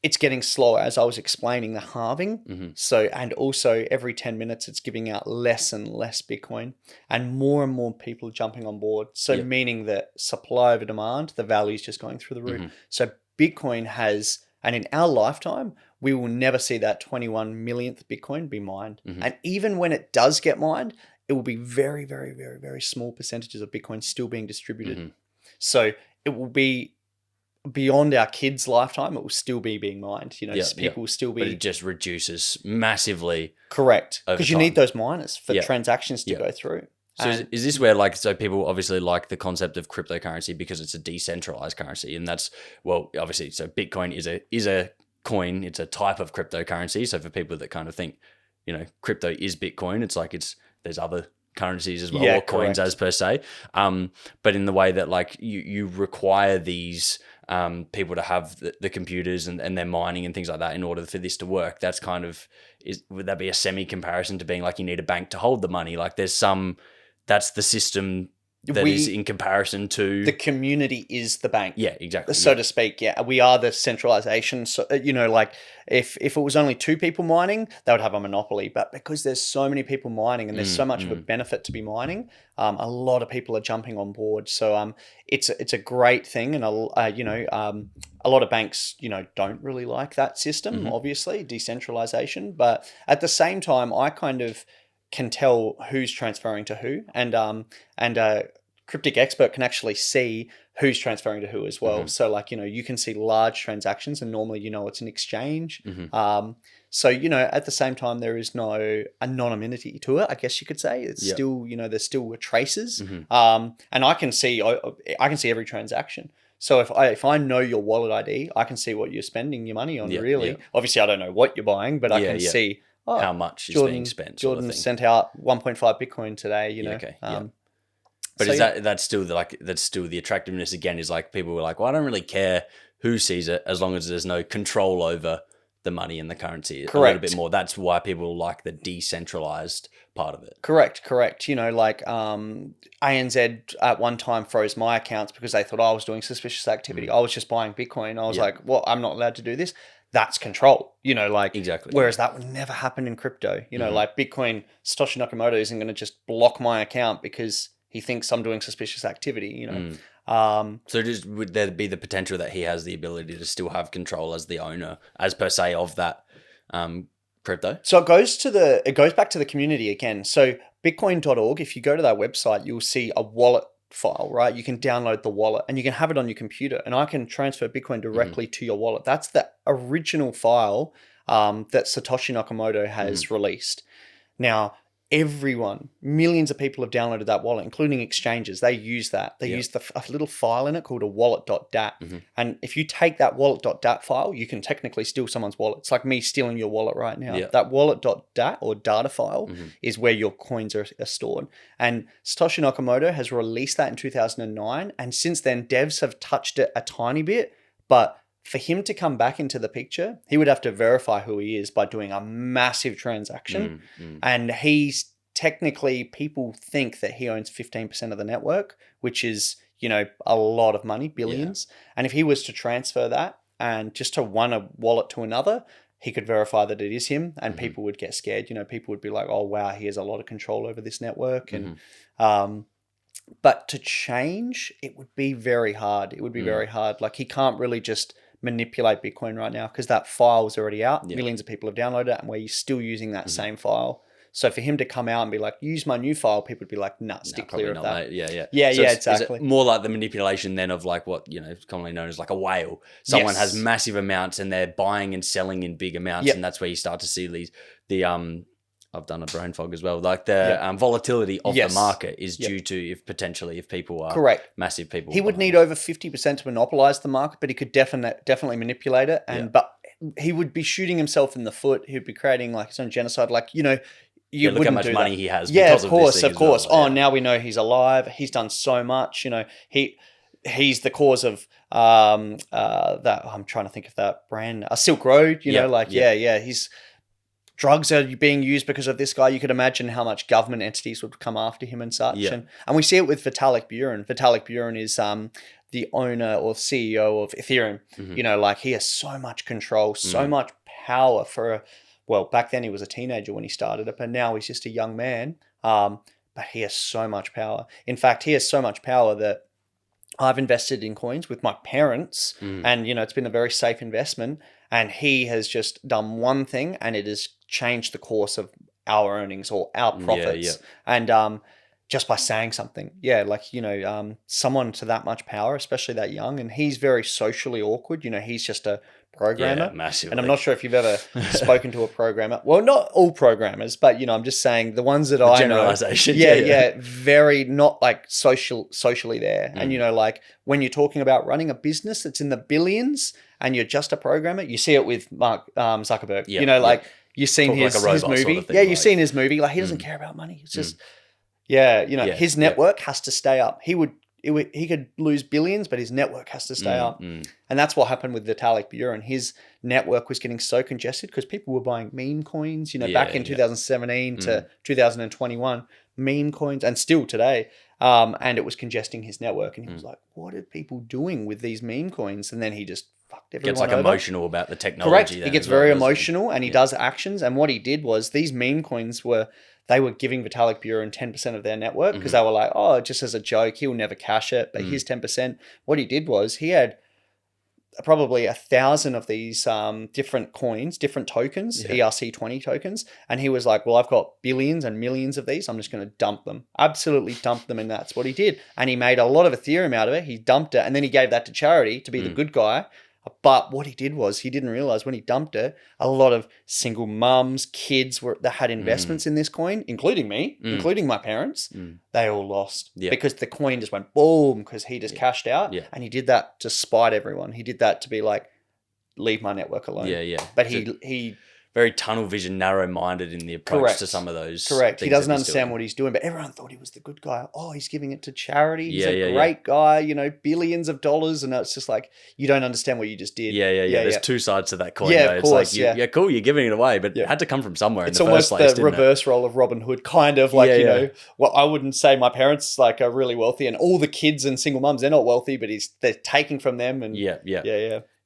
it's getting slower, as I was explaining, the halving. So, and also every 10 minutes, it's giving out less and less Bitcoin, and more people jumping on board. So meaning that supply over demand, the value is just going through the roof. So Bitcoin has, and in our lifetime, we will never see that 21 millionth Bitcoin be mined. And even when it does get mined, it will be very, very, very, very small percentages of Bitcoin still being distributed. So it will be, beyond our kids' lifetime, it will still be being mined. You know, people will still be. But it just reduces massively. Correct, because you need those miners for transactions to go through. So is this where, like, so people obviously like the concept of cryptocurrency because it's a decentralized currency, and that's, well, obviously, so Bitcoin is a coin, it's a type of cryptocurrency. So for people that kind of think, you know, crypto is Bitcoin, it's like there's other currencies as well, or coins as per se. But in the way that, like, you require these people to have the computers and their mining and things like that in order for this to work. That's kind of, would that be a semi comparison to being like, you need a bank to hold the money? Like, that's the system that is in comparison to the community is the bank. Yeah, exactly. So to speak. Yeah. We are the centralization. So, you know, like if it was only 2 people mining, they would have a monopoly. But because there's so many people mining and there's so much of a benefit to be mining, a lot of people are jumping on board. So it's a great thing. And, you know, a lot of banks, you know, don't really like that system, obviously, decentralization. But at the same time, I kind of can tell who's transferring to who, and a cryptic expert can actually see who's transferring to who as well. So, like, you know, you can see large transactions, and normally, you know, it's an exchange. So, you know, at the same time, there is no anonymity to it, I guess you could say. It's still, you know, there's still traces, and I can see every transaction. So if I know your wallet ID, I can see what you're spending your money on. Obviously, I don't know what you're buying, but I can see how much is being spent. Jordan sent out 1.5 Bitcoin today, you know. Okay. But so, that's still the attractiveness again, is like people were like, well, I don't really care who sees it as long as there's no control over the money and the currency. Correct. A little bit more. That's why people like the decentralized part of it. Correct. You know, like ANZ at one time froze my accounts because they thought I was doing suspicious activity. I was just buying Bitcoin. I was like, well, I'm not allowed to do this. That's control, you know, like exactly. Whereas that would never happen in crypto. You know, like Bitcoin, Satoshi Nakamoto isn't going to just block my account because he thinks I'm doing suspicious activity, you know. So would there be the potential that he has the ability to still have control as the owner, as per se, of that crypto? So it goes back to the community again. So bitcoin.org, if you go to that website, you'll see a wallet file, right? You can download the wallet and you can have it on your computer, and I can transfer Bitcoin directly to your wallet. That's the original file that Satoshi Nakamoto has released. Now, everyone, millions of people have downloaded that wallet, including exchanges. They use that. They use a little file in it called a wallet.dat. And if you take that wallet.dat file, you can technically steal someone's wallet. It's like me stealing your wallet right now. That wallet.dat or data file is where your coins are stored. And Satoshi Nakamoto has released that in 2009. And since then, devs have touched it a tiny bit. But for him to come back into the picture, he would have to verify who he is by doing a massive transaction. And he's technically, people think that he owns 15% of the network, which is, you know, a lot of money, billions. And if he was to transfer that and just to one wallet to another, he could verify that it is him, and people would get scared. You know, people would be like, oh, wow, he has a lot of control over this network. And, but to change, it would be very hard. It would be very hard. Like, he can't really just manipulate Bitcoin right now because that file is already out. Millions of people have downloaded it, and we're still using that same file. So for him to come out and be like, use my new file, people would be like, nah, stick clear of that. Yeah, exactly. Is it more like the manipulation then of like what, you know, commonly known as like a whale. Someone has massive amounts and they're buying and selling in big amounts, and that's where you start to see I've done a brain fog as well. Like the volatility of the market is due to if people are massive people. He would need over 50% to monopolize the market, but he could definitely manipulate it. And but he would be shooting himself in the foot. He would be creating like his own genocide. Like, you know, you look how much money he has. Yeah, because of course, this thing of course. well. Now we know he's alive. He's done so much. You know, he's the cause of that. I'm trying to think of that brand, Silk Road. You know, like he's. Drugs are being used because of this guy. You could imagine how much government entities would come after him and such. And we see it with Vitalik Buterin. Vitalik Buterin is the owner or CEO of Ethereum. You know, like he has so much control, so much power back then he was a teenager when he started it, but now he's just a young man. But he has so much power. In fact, he has so much power that I've invested in coins with my parents and, you know, it's been a very safe investment. And he has just done one thing and it has changed the course of our earnings or our profits. And just by saying something. Like, you know, someone to that much power, especially that young. And he's very socially awkward. You know, he's just a programmer. Yeah, massively. And I'm not sure if you've ever spoken to a programmer. Well, not all programmers, but, you know, I'm just saying the ones that I know. Generalization. Very not like socially there. And, you know, like when you're talking about running a business that's in the billions and you're just a programmer, you see it with Mark Zuckerberg. You know, like you've seen his movie. Sort of thing, you've seen his movie. Like he doesn't care about money. It's just, you know, his network has to stay up. He could lose billions, but his network has to stay up. And that's what happened with Vitalik Buterin. His network was getting so congested because people were buying meme coins, you know, back in 2017 to 2021, meme coins, and still today. And it was congesting his network. And he was like, what are people doing with these meme coins? And then he just fucked everyone over. Gets like emotional about the technology. Correct. He gets very emotional and he does actions. And what he did was these meme coins they were giving Vitalik Buterin 10% of their network because they were like, oh, just as a joke, he'll never cash it, but here's 10%. What he did was he had probably 1,000 of these different coins, different tokens, ERC20 tokens. And he was like, well, I've got billions and millions of these. I'm just going to dump them, absolutely dump them. And that's what he did. And he made a lot of Ethereum out of it. He dumped it and then he gave that to charity to be the good guy. But what he did was he didn't realize when he dumped it, a lot of single mums, kids that had investments in this coin, including me, including my parents, they all lost because the coin just went boom because he just cashed out. And he did that to spite everyone. He did that to be like, leave my network alone. But he very tunnel vision, narrow minded in the approach to some of those. Correct. He things doesn't that he's understand doing. what he's doing, but everyone thought he was the good guy. Oh, he's giving it to charity. He's Yeah, a yeah, great guy, you know, billions of dollars. And it's just like, you don't understand what you just did. Yeah. There's two sides to that coin. Yeah, though. of course. It's like, yeah, cool, you're giving it away, but Yeah. it had to come from somewhere It's in the first almost place, the didn't reverse role of Robin Hood, kind of like, Yeah, you yeah. know, well, I wouldn't say my parents like are really wealthy and all the kids and single mums, they're not wealthy, but they're taking from them. And Yeah.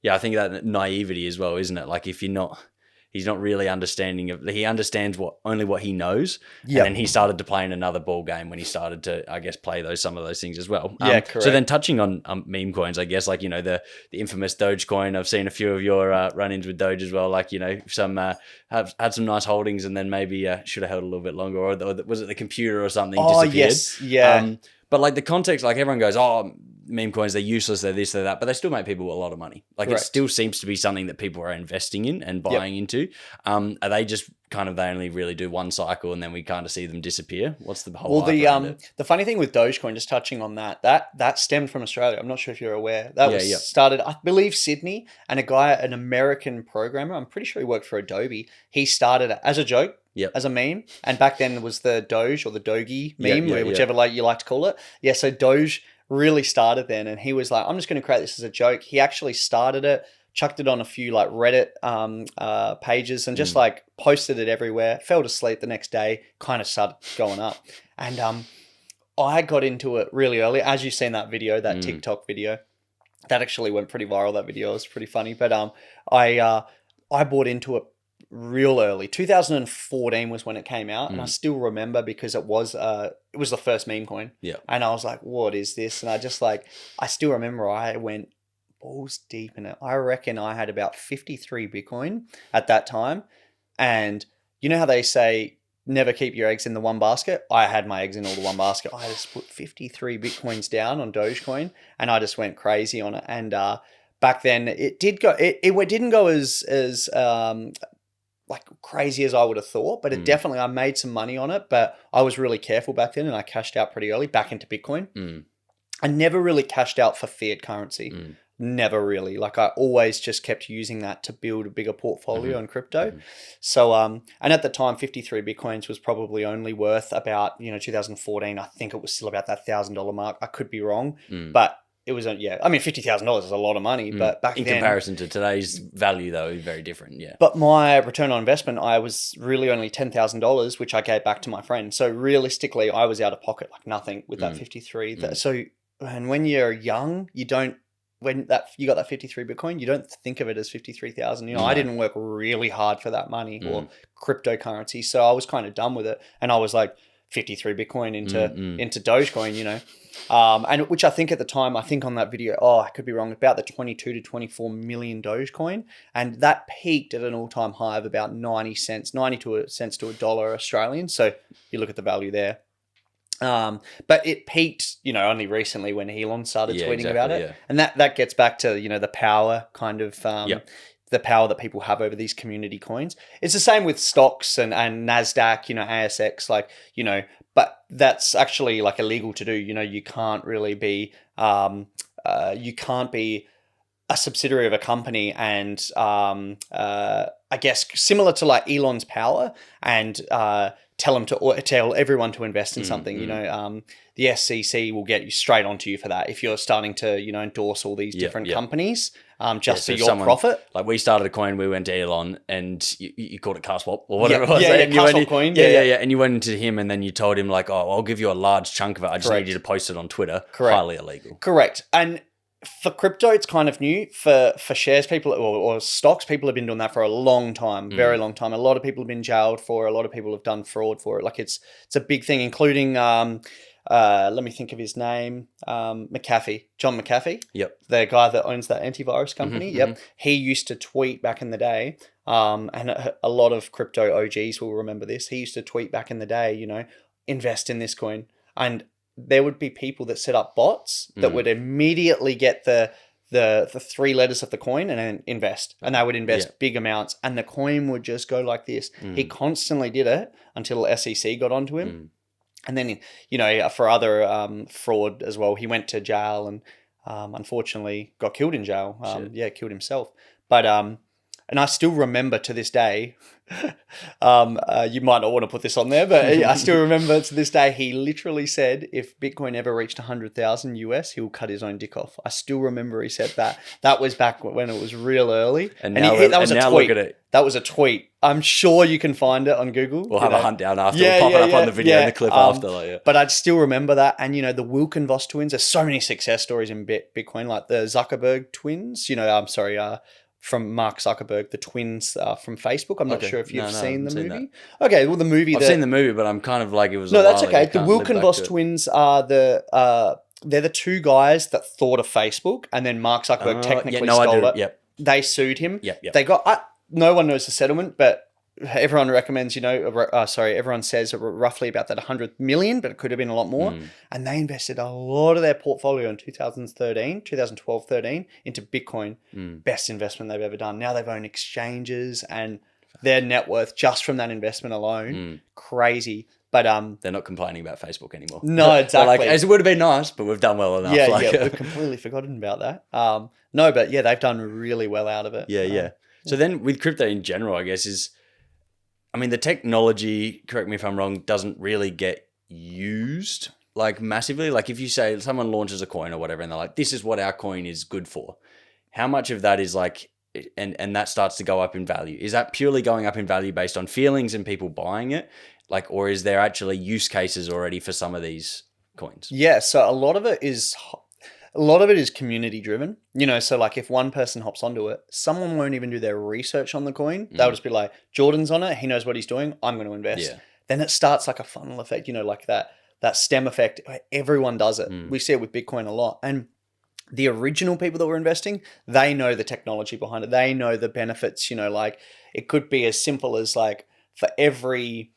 I think that naivety as well, isn't it? Like if he's not really understanding he understands only what he knows. Yep. And then he started to play in another ball game when he started to, I guess, play some of those things as well. Yeah, correct. So then touching on meme coins, I guess, like, you know, the infamous Dogecoin, I've seen a few of your run-ins with Doge as well. Like, you know, some have had some nice holdings and then maybe should have held a little bit longer, or was it the computer or something disappeared? Yes. Yeah. But like the context, like everyone goes, oh, meme coins, they're useless, they're this, they're that, but they still make people a lot of money. Like Correct. It still seems to be something that people are investing in and buying into. Are they just they only really do one cycle and then we kind of see them disappear? What's the whole hype around it? The funny thing with Dogecoin, just touching on that stemmed from Australia. I'm not sure if you're aware. That was started, I believe, Sydney, and an American programmer, I'm pretty sure he worked for Adobe. He started it as a joke. Yep. As a meme. And back then it was the Doge or the Dogie meme, Yeah. whichever you like to call it. Yeah, so Doge really started then, and he was like, I'm just going to create this as a joke. He actually started it, chucked it on a few like Reddit pages and just like posted it everywhere, fell to sleep the next day, kind of started going up. And I got into it really early. As you've seen that video, that TikTok video, that actually went pretty viral, that video. It was pretty funny. But I bought into it real early. 2014 was when it came out, and I still remember because it was the first meme coin. Yeah. And I was like, what is this? And I still remember I went balls deep in it. I reckon I had about 53 Bitcoin at that time. And you know how they say never keep your eggs in the one basket? I had my eggs in all the one basket. I just put 53 Bitcoins down on Dogecoin and I just went crazy on it. And back then it didn't go as like crazy as I would have thought, but I made some money on it, but I was really careful back then and I cashed out pretty early back into Bitcoin. I never really cashed out for fiat currency. Never really. Like I always just kept using that to build a bigger portfolio in crypto. So, and at the time, 53 Bitcoins was probably only worth about, 2014, I think it was still about that $1,000 mark. I could be wrong, but it was, $50,000 is a lot of money, but back in then, comparison to today's value, though, is very different. Yeah. But my return on investment, I was really only $10,000, which I gave back to my friend. So realistically, I was out of pocket like nothing with that 53. So, and when you're young, you got that 53 Bitcoin, you don't think of it as 53,000. I didn't work really hard for that money or cryptocurrency. So I was kind of done with it. And I was like 53 Bitcoin into Dogecoin, and which I think at the time, on that video, I could be wrong, about the 22 to 24 million Dogecoin. And that peaked at an all-time high of about 90 cents to $1 Australian. So you look at the value there. But it peaked, only recently when Elon started tweeting about it. Yeah. And that gets back to, the power kind of, the power that people have over these community coins. It's the same with stocks and NASDAQ, ASX, but that's actually like illegal to do. You can't really be, you can't be a subsidiary of a company and, I guess similar to like Elon's power and, tell everyone to invest in something. The SEC will get you straight onto you for that if you're starting to endorse all these different companies for your profit. Like we started a coin, we went to Elon, and you called it CarSwap or whatever it was. CarSwap coin. And you went into him, and then you told him like, "Oh, I'll give you a large chunk of it. I just need you to post it on Twitter." Correct. Highly illegal. Correct. And for crypto, it's kind of new. For shares, people or stocks, people have been doing that for a long time, very long time. A lot of people have been jailed for it. A lot of people have done fraud for it. Like it's a big thing, including let me think of his name, John McAfee. Yep. The guy that owns that antivirus company. Yep. He used to tweet back in the day, and a lot of crypto OGs will remember this. He used to tweet back in the day, invest in this coin, and there would be people that set up bots that would immediately get the 3 letters of the coin and then invest. And they would invest big amounts and the coin would just go like this. He constantly did it until SEC got onto him. And then, for other fraud as well, he went to jail and unfortunately got killed in jail. Killed himself. But and I still remember to this day, you might not want to put this on there, but I still remember to this day, he literally said, if Bitcoin ever reached 100,000 US, he'll cut his own dick off. I still remember he said that. That was back when it was real early. And that was a tweet. Look at it. That was a tweet. I'm sure you can find it on Google. We'll have a hunt down after. We'll pop it up on the video and the clip after. But I'd still remember that. And, the Wilkenvoss twins, there's so many success stories in Bitcoin, like the Zuckerberg twins, from Mark Zuckerberg, the twins from Facebook. I'm not sure if you've seen the movie. Okay, well, the movie... I've seen the movie, but I'm kind of like, it was No, that's okay. The Wilkenvoss twins are they're the two guys that thought of Facebook, and then Mark Zuckerberg technically stole it. Yep. They sued him. Yep. They got... no one knows the settlement, but everyone recommends, everyone says roughly about that 100 million, but it could have been a lot more. And they invested a lot of their portfolio in 2012, 13 into Bitcoin. Best investment they've ever done. Now they've owned exchanges, and their net worth just from that investment alone, crazy. But they're not complaining about Facebook anymore. No, exactly. As it would have been nice, but we've done well enough. We've completely forgotten about that. No, but they've done really well out of it. Yeah. So then with crypto in general, I guess the technology, correct me if I'm wrong, doesn't really get used like massively. Like if you say someone launches a coin or whatever and they're like, this is what our coin is good for. How much of that is like, and that starts to go up in value? Is that purely going up in value based on feelings and people buying it? Like, or is there actually use cases already for some of these coins? Yeah. So a lot of it is community driven, so like if one person hops onto it, someone won't even do their research on the coin. They'll just be like, Jordan's on it. He knows what he's doing. I'm going to invest. Yeah. Then it starts like a funnel effect, like that stem effect. Everyone does it. We see it with Bitcoin a lot. And the original people that were investing, they know the technology behind it. They know the benefits, like it could be as simple as like for every...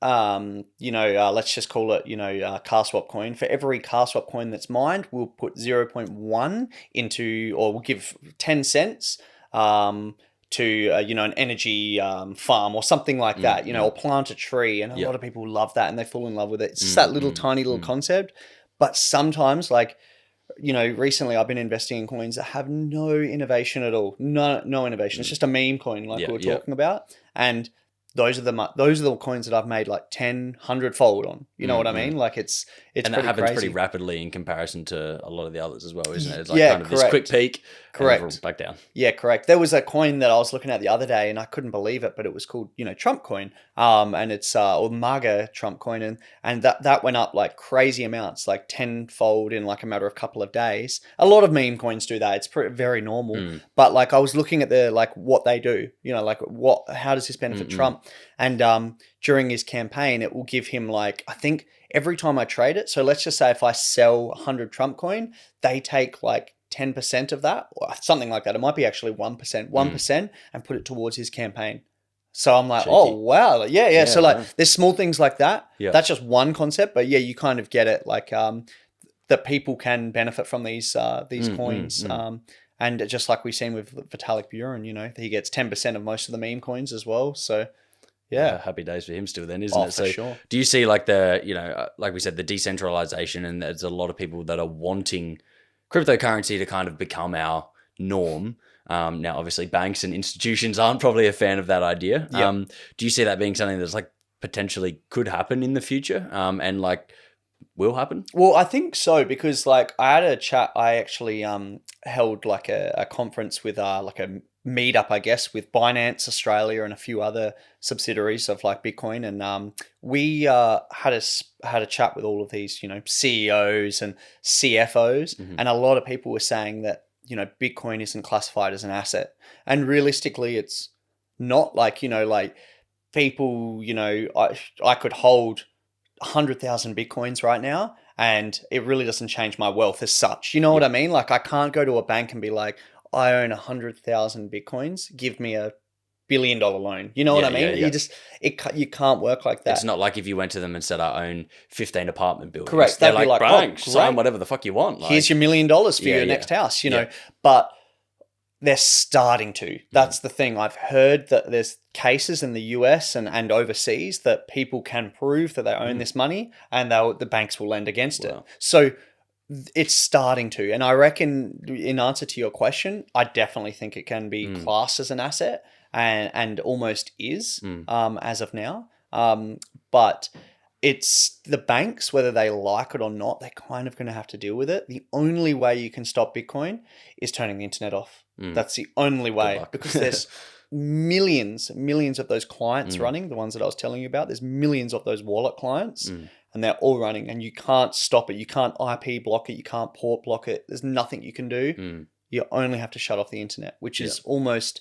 let's just call it, car swap coin. For every car swap coin that's mined, we'll put 0.1 into, or we'll give 10 cents to, an energy farm or something like that, or plant a tree. And a lot of people love that and they fall in love with it. It's just that little tiny little concept. But sometimes recently I've been investing in coins that have no innovation at all. No innovation. It's just a meme coin like we were talking about. And those are the coins that I've made like 10, 100-fold on. You know what I mean? Like it's and that happens crazy. Pretty rapidly in comparison to a lot of the others as well, isn't it? It's like kind of this quick peak, correct, back down. Yeah, correct. There was a coin that I was looking at the other day, and I couldn't believe it, but it was called Trump coin, and it's or MAGA Trump coin, and that went up like crazy amounts, like 10-fold in like a matter of couple of days. A lot of meme coins do that. It's very normal. But like I was looking at the like what they do, how does this benefit Trump? And during his campaign, it will give him like, I think every time I trade it. So let's just say if I sell 100 Trump coin, they take like 10% of that or something like that. It might be actually 1%, and put it towards his campaign. So I'm like, cheeky. Oh, wow. Yeah. So like there's small things like that. Yeah. That's just one concept. But yeah, you kind of get it like that people can benefit from these coins. And just like we've seen with Vitalik Buterin, he gets 10% of most of the meme coins as well. So yeah, happy days for him still then, isn't it? So for sure. Do you see like like we said, the decentralization, and there's a lot of people that are wanting cryptocurrency to kind of become our norm. Now, obviously banks and institutions aren't probably a fan of that idea. Yep. Do you see that being something that's like potentially could happen in the future? And like will happen? Well, I think so, because like I had a chat, I actually held like a conference with like a meetup, I guess, with Binance Australia and a few other subsidiaries of like Bitcoin, and we had a chat with all of these CEOs and CFOs, and a lot of people were saying that Bitcoin isn't classified as an asset, and realistically it's not. Like like people, I could hold 100,000 Bitcoins right now, and it really doesn't change my wealth as such. You know what I mean? Like I can't go to a bank and be like, I own 100,000 Bitcoins, give me $1 billion loan. You know what I mean? Yeah. You can't work like that. It's not like if you went to them and said, I own 15 apartment buildings. Correct. They're like, bank, sign whatever the fuck you want. Like, here's your $1 million for your next house, but they're starting to. That's the thing. I've heard that there's cases in the US and overseas that people can prove that they own this money, and the banks will lend against it. So It's starting to, and I reckon in answer to your question, I definitely think it can be classed as an asset and almost is as of now. But it's the banks, whether they like it or not, they're kind of going to have to deal with it. The only way you can stop Bitcoin is turning the internet off. That's the only way, because there's millions of those clients running, the ones that I was telling you about. There's millions of those wallet clients, and they're all running, and you can't stop it. You can't IP block it. You can't port block it. There's nothing you can do. You only have to shut off the internet, which is almost,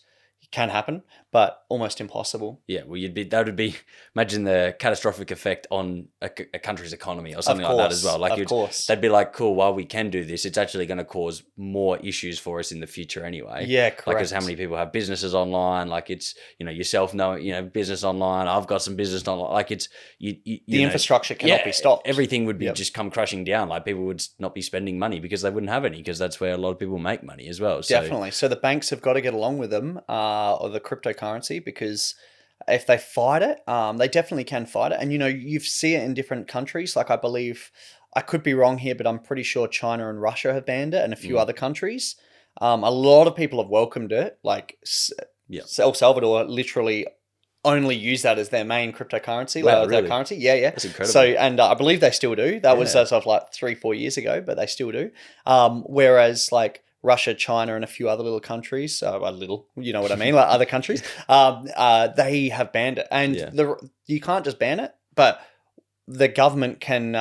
can happen, but almost impossible. Yeah, well, that would be, imagine the catastrophic effect on a country's economy or something like that as well. Like, they'd be like, cool, while we can do this, it's actually going to cause more issues for us in the future anyway. Yeah, correct. Like, because how many people have businesses online? Like, it's, yourself business online. I've got some business online. Like, it's, the infrastructure cannot be stopped. Everything would be just come crashing down. Like, people would not be spending money because they wouldn't have any, because that's where a lot of people make money as well. So, definitely. So the banks have got to get along with them, or the cryptocurrency, because if they fight it, they definitely can fight it. And, you see it in different countries. Like, I believe, I could be wrong here, but I'm pretty sure China and Russia have banned it, and a few other countries. A lot of people have welcomed it. Like, El Salvador literally only use that as their main cryptocurrency. Wow, their really? currency. Yeah. That's incredible. So, and I believe they still do. That was as of like 3-4 years ago, but they still do. Whereas like Russia, China, and a few other little countries, you know what I mean, like other countries, they have banned it. And you can't just ban it, but the government can,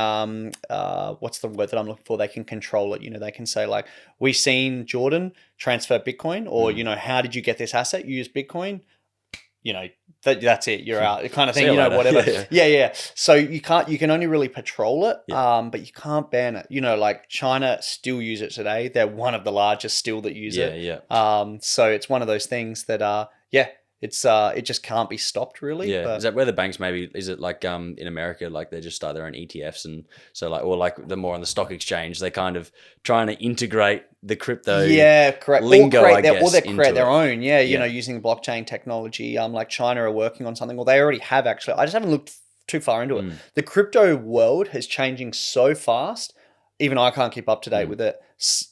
what's the word that I'm looking for? They can control it. They can say like, we seen Jordan transfer Bitcoin, or, how did you get this asset? You use Bitcoin. That's it. You're out, kind of thing. Whatever. Yeah. So you can only really patrol it, but you can't ban it. Like China still use it today. They're one of the largest still that use it. Yeah. So it's one of those things that, it just can't be stopped really. Yeah. But Is that where the banks maybe, is it like in America, like they just start their own ETFs, and so like, or like the more on the stock exchange, they kind of trying to integrate the crypto correct. lingo, or I guess. Or they create their own, using blockchain technology. Like China are working on something, or they already have actually. I just haven't looked too far into it. The crypto world is changing so fast. Even I can't keep up to date with it.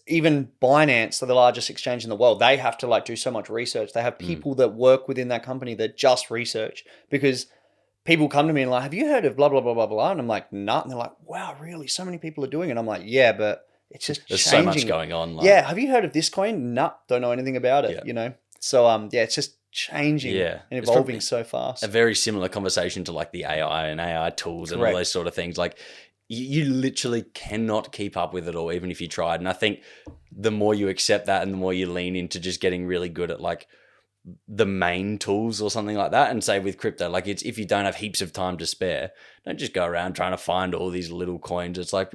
Even Binance, so the largest exchange in the world, they have to like do so much research. They have people that work within that company that just research, because people come to me and like, have you heard of blah, blah, blah, blah, blah? And I'm like, nah. And they're like, wow, really? So many people are doing it. I'm like, yeah, but it's just There's changing. so much going on. Like, have you heard of this coin? Nah, don't know anything about it, So, it's just changing and evolving so fast. A very similar conversation to like the AI and AI tools and all those sort of things. Like, you literally cannot keep up with it all, even if you tried. And I think the more you accept that and the more you lean into just getting really good at like the main tools or something like that, and say with crypto, like, it's, if you don't have heaps of time to spare, don't just go around trying to find all these little coins. It's like,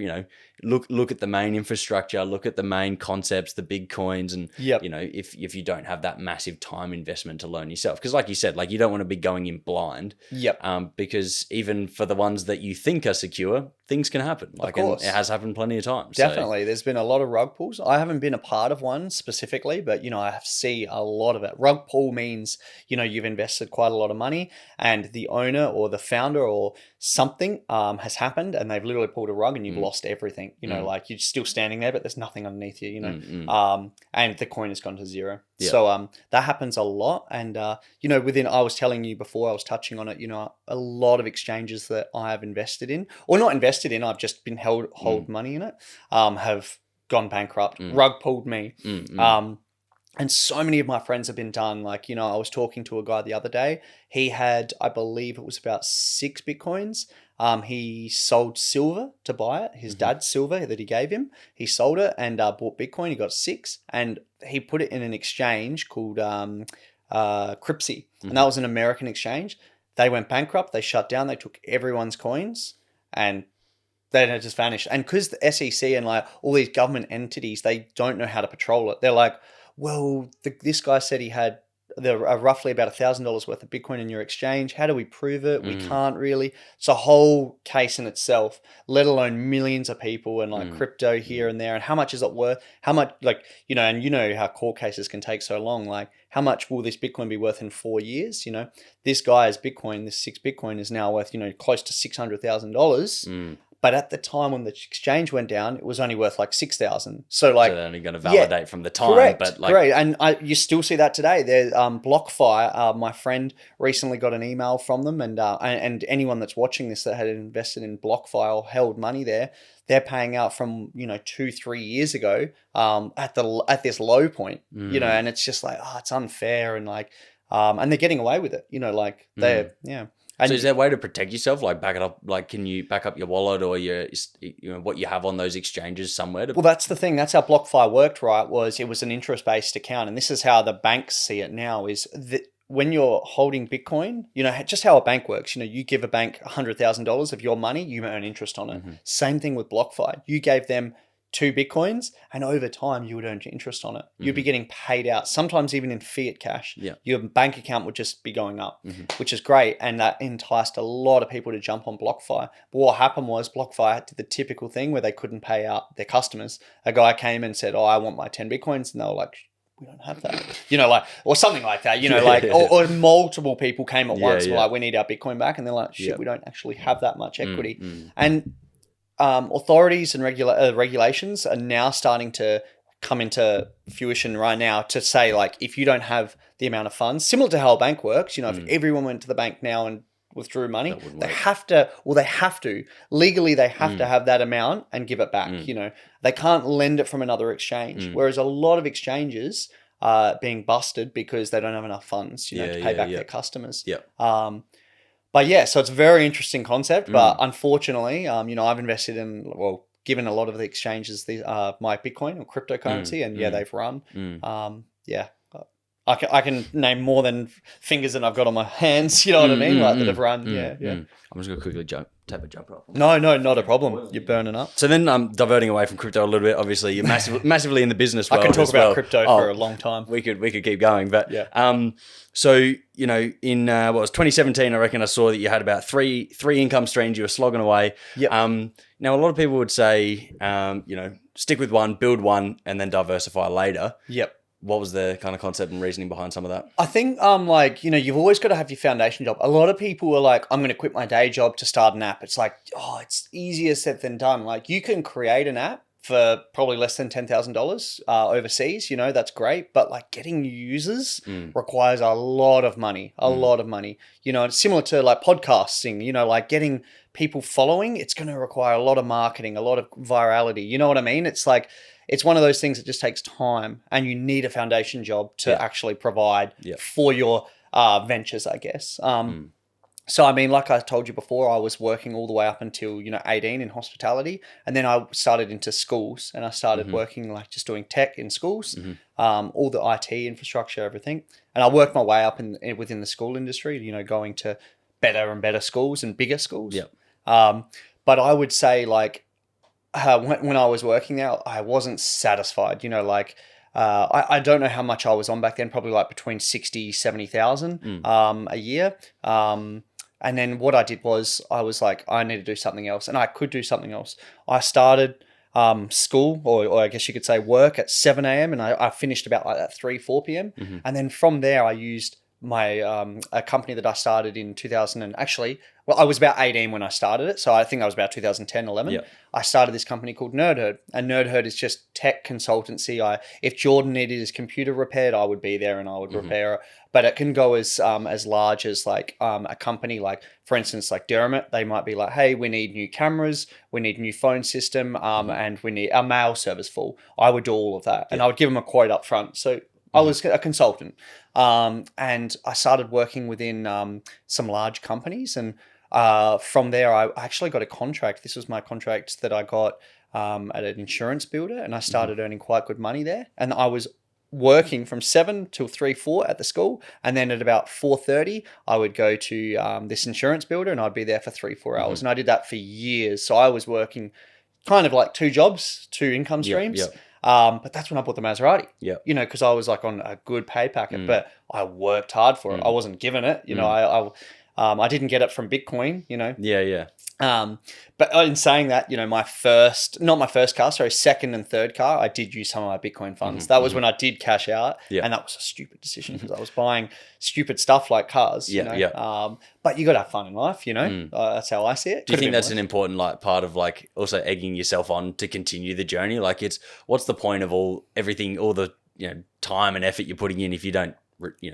look at the main infrastructure, look at the main concepts, the big coins, and if you don't have that massive time investment to learn yourself, because like you said, like, you don't want to be going in blind. Because even for the ones that you think are secure, things can happen. Like, and it has happened plenty of times. Definitely. There's been a lot of rug pulls. I haven't been a part of one specifically, but I see a lot of it. Rug pull means you've invested quite a lot of money, and the owner or the founder or something has happened, and they've literally pulled a rug, and you've lost everything. Like, you're still standing there, but there's nothing underneath you. And the coin has gone to zero. So that happens a lot. And I was telling you before, I was touching on it. A lot of exchanges that I have invested in, or not invested in, I've just been hold money in it, have gone bankrupt. Rug pulled me. And so many of my friends have been done. Like, I was talking to a guy the other day. He had, I believe it was about 6 Bitcoins. He sold silver to buy it. His dad's silver that he gave him. He sold it and bought Bitcoin. He got 6, and he put it in an exchange called Crypsy. And that was an American exchange. They went bankrupt. They shut down. They took everyone's coins, and then it just vanished. And because the SEC and like all these government entities, they don't know how to patrol it. They're like, well, this guy said he had roughly about $1,000 worth of Bitcoin in your exchange. How do we prove it? We can't really. It's a whole case in itself, let alone millions of people and like crypto here and there. And how much is it worth? How much, like, and how court cases can take so long. Like, how much will this Bitcoin be worth in 4 years? This guy's Bitcoin, this 6 Bitcoin is now worth, close to $600,000. But at the time when the exchange went down, it was only worth like 6,000. So like, so they're only going to validate from the time. correct, but like, correct. And you still see that today. There, BlockFi. My friend recently got an email from them, and anyone that's watching this that had invested in BlockFi or held money there, they're paying out from 2-3 years ago at this low point. And it's just like, it's unfair, and like and they're getting away with it. Like they're And so is there a way to protect yourself? Like back it up? Like can you back up your wallet or your what you have on those exchanges somewhere? Well, that's the thing. That's how BlockFi worked, right? It was an interest-based account, and this is how the banks see it now. Is that when you're holding Bitcoin, just how a bank works. You give a bank $100,000 of your money, you earn interest on it. Same thing with BlockFi. You gave them 2 Bitcoins, and over time you would earn interest on it. You'd be getting paid out, sometimes even in fiat cash. Yeah. Your bank account would just be going up, which is great. And that enticed a lot of people to jump on BlockFi. But what happened was BlockFi did the typical thing where they couldn't pay out their customers. A guy came and said, I want my 10 Bitcoins. And they were like, we don't have that, or something like that, or multiple people came at once. Were like, we need our Bitcoin back. And they're like, shit, we don't actually have that much equity. And authorities and regulations are now starting to come into fruition right now to say, like, if you don't have the amount of funds, similar to how a bank works, if everyone went to the bank now and withdrew money, they have to legally, they have to have that amount and give it back. They can't lend it from another exchange. Whereas a lot of exchanges are being busted because they don't have enough funds, to pay back their customers. But yeah, so it's a very interesting concept, but unfortunately, I've invested in, given a lot of the exchanges my Bitcoin or cryptocurrency, and they've run. I can name more than fingers than I've got on my hands, you know what I mean? Like that have run. I'm just going to quickly tap a jump off. No, not a problem. You're burning up. So then diverting away from crypto a little bit, obviously you're massively in the business world. I can talk about crypto for a long time. We could keep going, but so, in what was 2017, I reckon I saw that you had about three income streams you were slogging away. Now a lot of people would say, stick with one, build one, and then diversify later. What was the kind of concept and reasoning behind some of that? I think, you've always got to have your foundation job. A lot of people are like, I'm going to quit my day job to start an app. It's like, it's easier said than done. Like, you can create an app for probably less than $10,000 overseas, that's great. But like getting users requires a lot of money, it's similar to like podcasting, like getting people following, it's going to require a lot of marketing, a lot of virality. You know what I mean? It's like, it's one of those things that just takes time, and you need a foundation job to actually provide for your ventures, I guess. So, I mean, like I told you before, I was working all the way up until, 18 in hospitality. And then I started into schools, and I started working like just doing tech in schools, all the IT infrastructure, everything. And I worked my way up within the school industry, going to better and better schools and bigger schools. But I would say like, when I was working there, I wasn't satisfied, I don't know how much I was on back then, probably like between 60, 70,000 a year. And then what I did was I was like, I need to do something else, and I could do something else. I started school, or I guess you could say work, at 7 a.m. and I finished about like at 3-4 p.m. And then from there I used my a company that I started in 2000, and actually, I was about 18 when I started it, so I think I was about 2010, 11. I started this company called NerdHerd, and NerdHerd is just tech consultancy. If Jordan needed his computer repaired, I would be there and I would repair it. But it can go as large as like a company, like for instance, like Dermot. They might be like, hey, we need new cameras, we need a new phone system, and we need our mail service full. I would do all of that, and I would give them a quote up front. So I was a consultant, and I started working within some large companies, and from there I actually got a contract. This was my contract that I got at an insurance builder, and I started earning quite good money there. And I was working from 7 till 3-4 at the school, and then at about 4:30 I would go to this insurance builder, and I'd be there for 3-4 hours, and I did that for years. So I was working kind of like 2 jobs, 2 income streams. But that's when I bought the Maserati. Because I was like on a good pay packet, but I worked hard for it. I wasn't given it. I didn't get it from Bitcoin, Yeah. But in saying that, not my first car, sorry, second and third car, I did use some of my Bitcoin funds. That was when I did cash out, and that was a stupid decision because I was buying stupid stuff like cars. But you got to have fun in life, That's how I see it. Do you think that's an important part of also egging yourself on to continue the journey? What's the point of all the time and effort you're putting in if you don't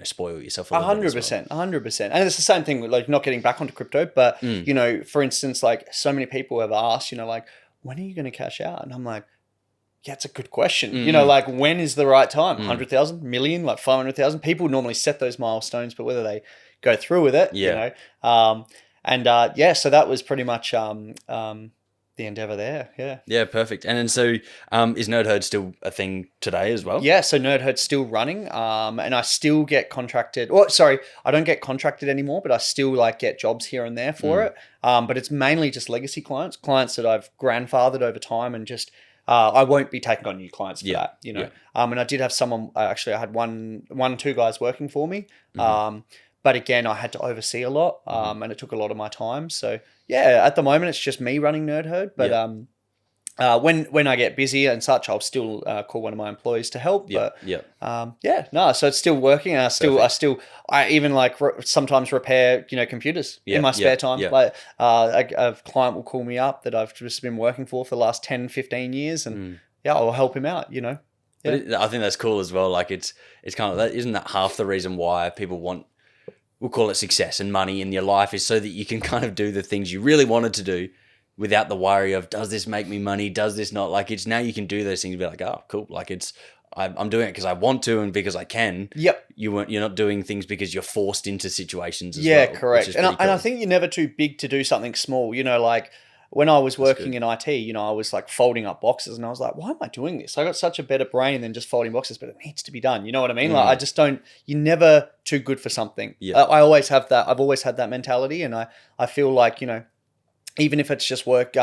spoil yourself a little bit as well? 100%. And it's the same thing with not getting back onto crypto, but for instance, so many people have asked, when are you going to cash out? And I'm like, yeah, it's a good question. When is the right time? 100,000, million, 500,000? People normally set those milestones, but whether they go through with it, so that was pretty much the endeavor there. Yeah, perfect. And then so is NerdHerd still a thing today as well? Yeah, so NerdHerd's still running, and I still get contracted. Well, sorry, I don't get contracted anymore, but I still get jobs here and there for it. But it's mainly just legacy clients that I've grandfathered over time, and just I won't be taking on new clients for that. And I did have someone. Actually, I had two guys working for me. But again, I had to oversee a lot, and it took a lot of my time. So yeah, at the moment it's just me running NerdHerd. But when I get busy and such, I'll still call one of my employees to help. So it's still working. And I even sometimes repair computers in my spare time. A client will call me up that I've just been working for the last 10, 15 years, and I'll help him out. But I think that's cool as well. It's kind of that. Isn't that half the reason why people want? We'll call it success and money in your life, is so that you can kind of do the things you really wanted to do without the worry of, does this make me money? Does this not? It's now you can do those things and be like, oh, cool. I'm doing it because I want to and because I can. Yep. You're not doing things because you're forced into situations as well. Yeah, correct. And I think you're never too big to do something small. When I was working in IT, I was folding up boxes, and I was like, why am I doing this? I got such a better brain than just folding boxes, but it needs to be done. You know what I mean? I just don't, you're never too good for something. Yeah. I always have that. I've always had that mentality. And I feel like, even if it's just work,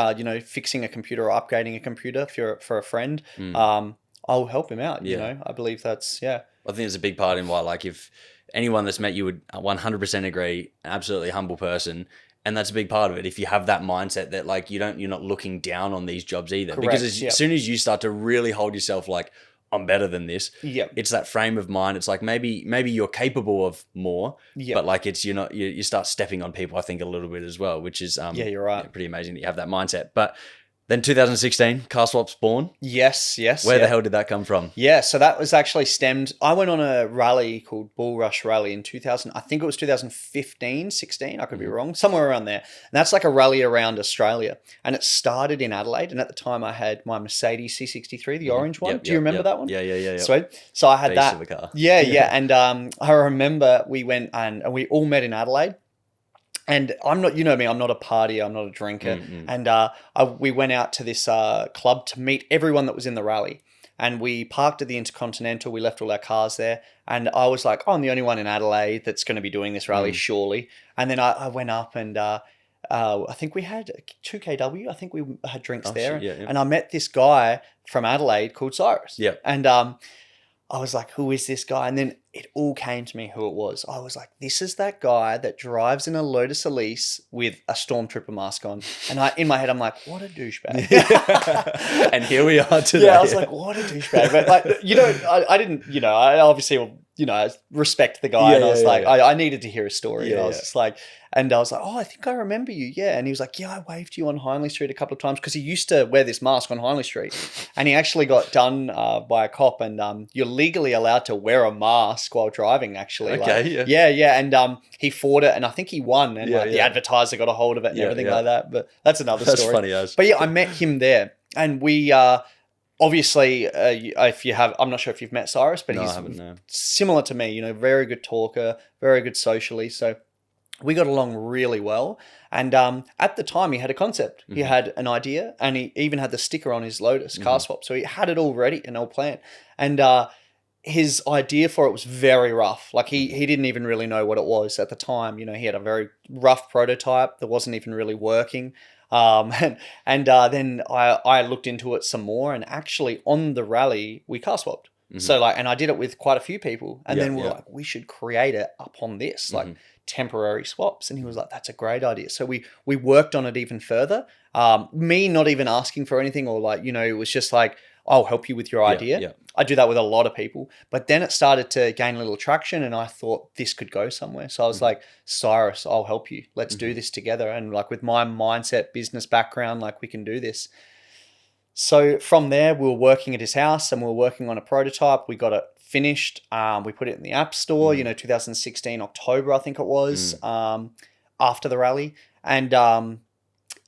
fixing a computer or upgrading a computer for a friend, I'll help him out. I believe that's, I think it's a big part in why, if anyone that's met you would 100% agree, an absolutely humble person. And that's a big part of it. If you have that mindset that you're not looking down on these jobs either. Correct. Because as soon as you start to really hold yourself I'm better than this. Yep. It's that frame of mind. It's maybe you're capable of more, but it's you start stepping on people, I think, a little bit as well, which is you're right. pretty amazing that you have that mindset. But then 2016, CarSwap's born. Yes. Where the hell did that come from? Yeah, so that was actually stemmed. I went on a rally called Bull Rush Rally in 2000. I think it was 2015, 16. I could be wrong, somewhere around there. And that's a rally around Australia. And it started in Adelaide. And at the time, I had my Mercedes C63, the orange one. Do you remember that one? Yeah. Sweet. So I had Beast that. Of a car. Yeah. And I remember we went and we all met in Adelaide. And I'm not, me, I'm not a partier, I'm not a drinker. And we went out to this club to meet everyone that was in the rally. And we parked at the Intercontinental, we left all our cars there. And I was like, I'm the only one in Adelaide that's going to be doing this rally, surely. And then I went up and I think we had 2KW, I think we had drinks there. Shit, yeah. And I met this guy from Adelaide called Cyrus. Yeah. And I was like, who is this guy? And then it all came to me who it was. I was like, this is that guy that drives in a Lotus Elise with a Stormtrooper mask on. And in my head, I'm like, what a douchebag. And here we are today. Yeah, I was like, what a douchebag. But I didn't, I obviously, I respect the guy. And I was like, I needed to hear his story. And I was just like, and I was like, oh, I think I remember you. Yeah. And he was like, yeah, I waved you on Hindley Street a couple of times because he used to wear this mask on Hindley Street. And he actually got done by a cop. And you're legally allowed to wear a mask while driving, actually. Okay, yeah. And he fought it. And I think he won. And the advertiser got a hold of it and everything like that. But that's another story. That's funny, as. But yeah, I met him there. And we obviously, if you have, I'm not sure if you've met Cyrus, but he's similar to me, very good talker, very good socially. So we got along really well. And at the time, he had a concept. He had an idea, and he even had the sticker on his Lotus CarSwap. So he had it all ready and all planned. And his idea for it was very rough. He didn't even really know what it was at the time. He had a very rough prototype that wasn't even really working. Then I looked into it some more, and actually on the rally, we CarSwapped. So like, and I did it with quite a few people, and then we're yeah. like, we should create it upon this, like temporary swaps. And he was like, that's a great idea. So we worked on it even further. Me not even asking for anything, or like, it was just like, I'll help you with your idea. Yeah. I do that with a lot of people. But then it started to gain a little traction, and I thought this could go somewhere. So I was like, Cyrus, I'll help you. Let's do this together. And like with my mindset, business background, like we can do this. So from there, we were working at his house and we were working on a prototype. We got it finished. We put it in the App Store, 2016, October, I think it was, after the rally. And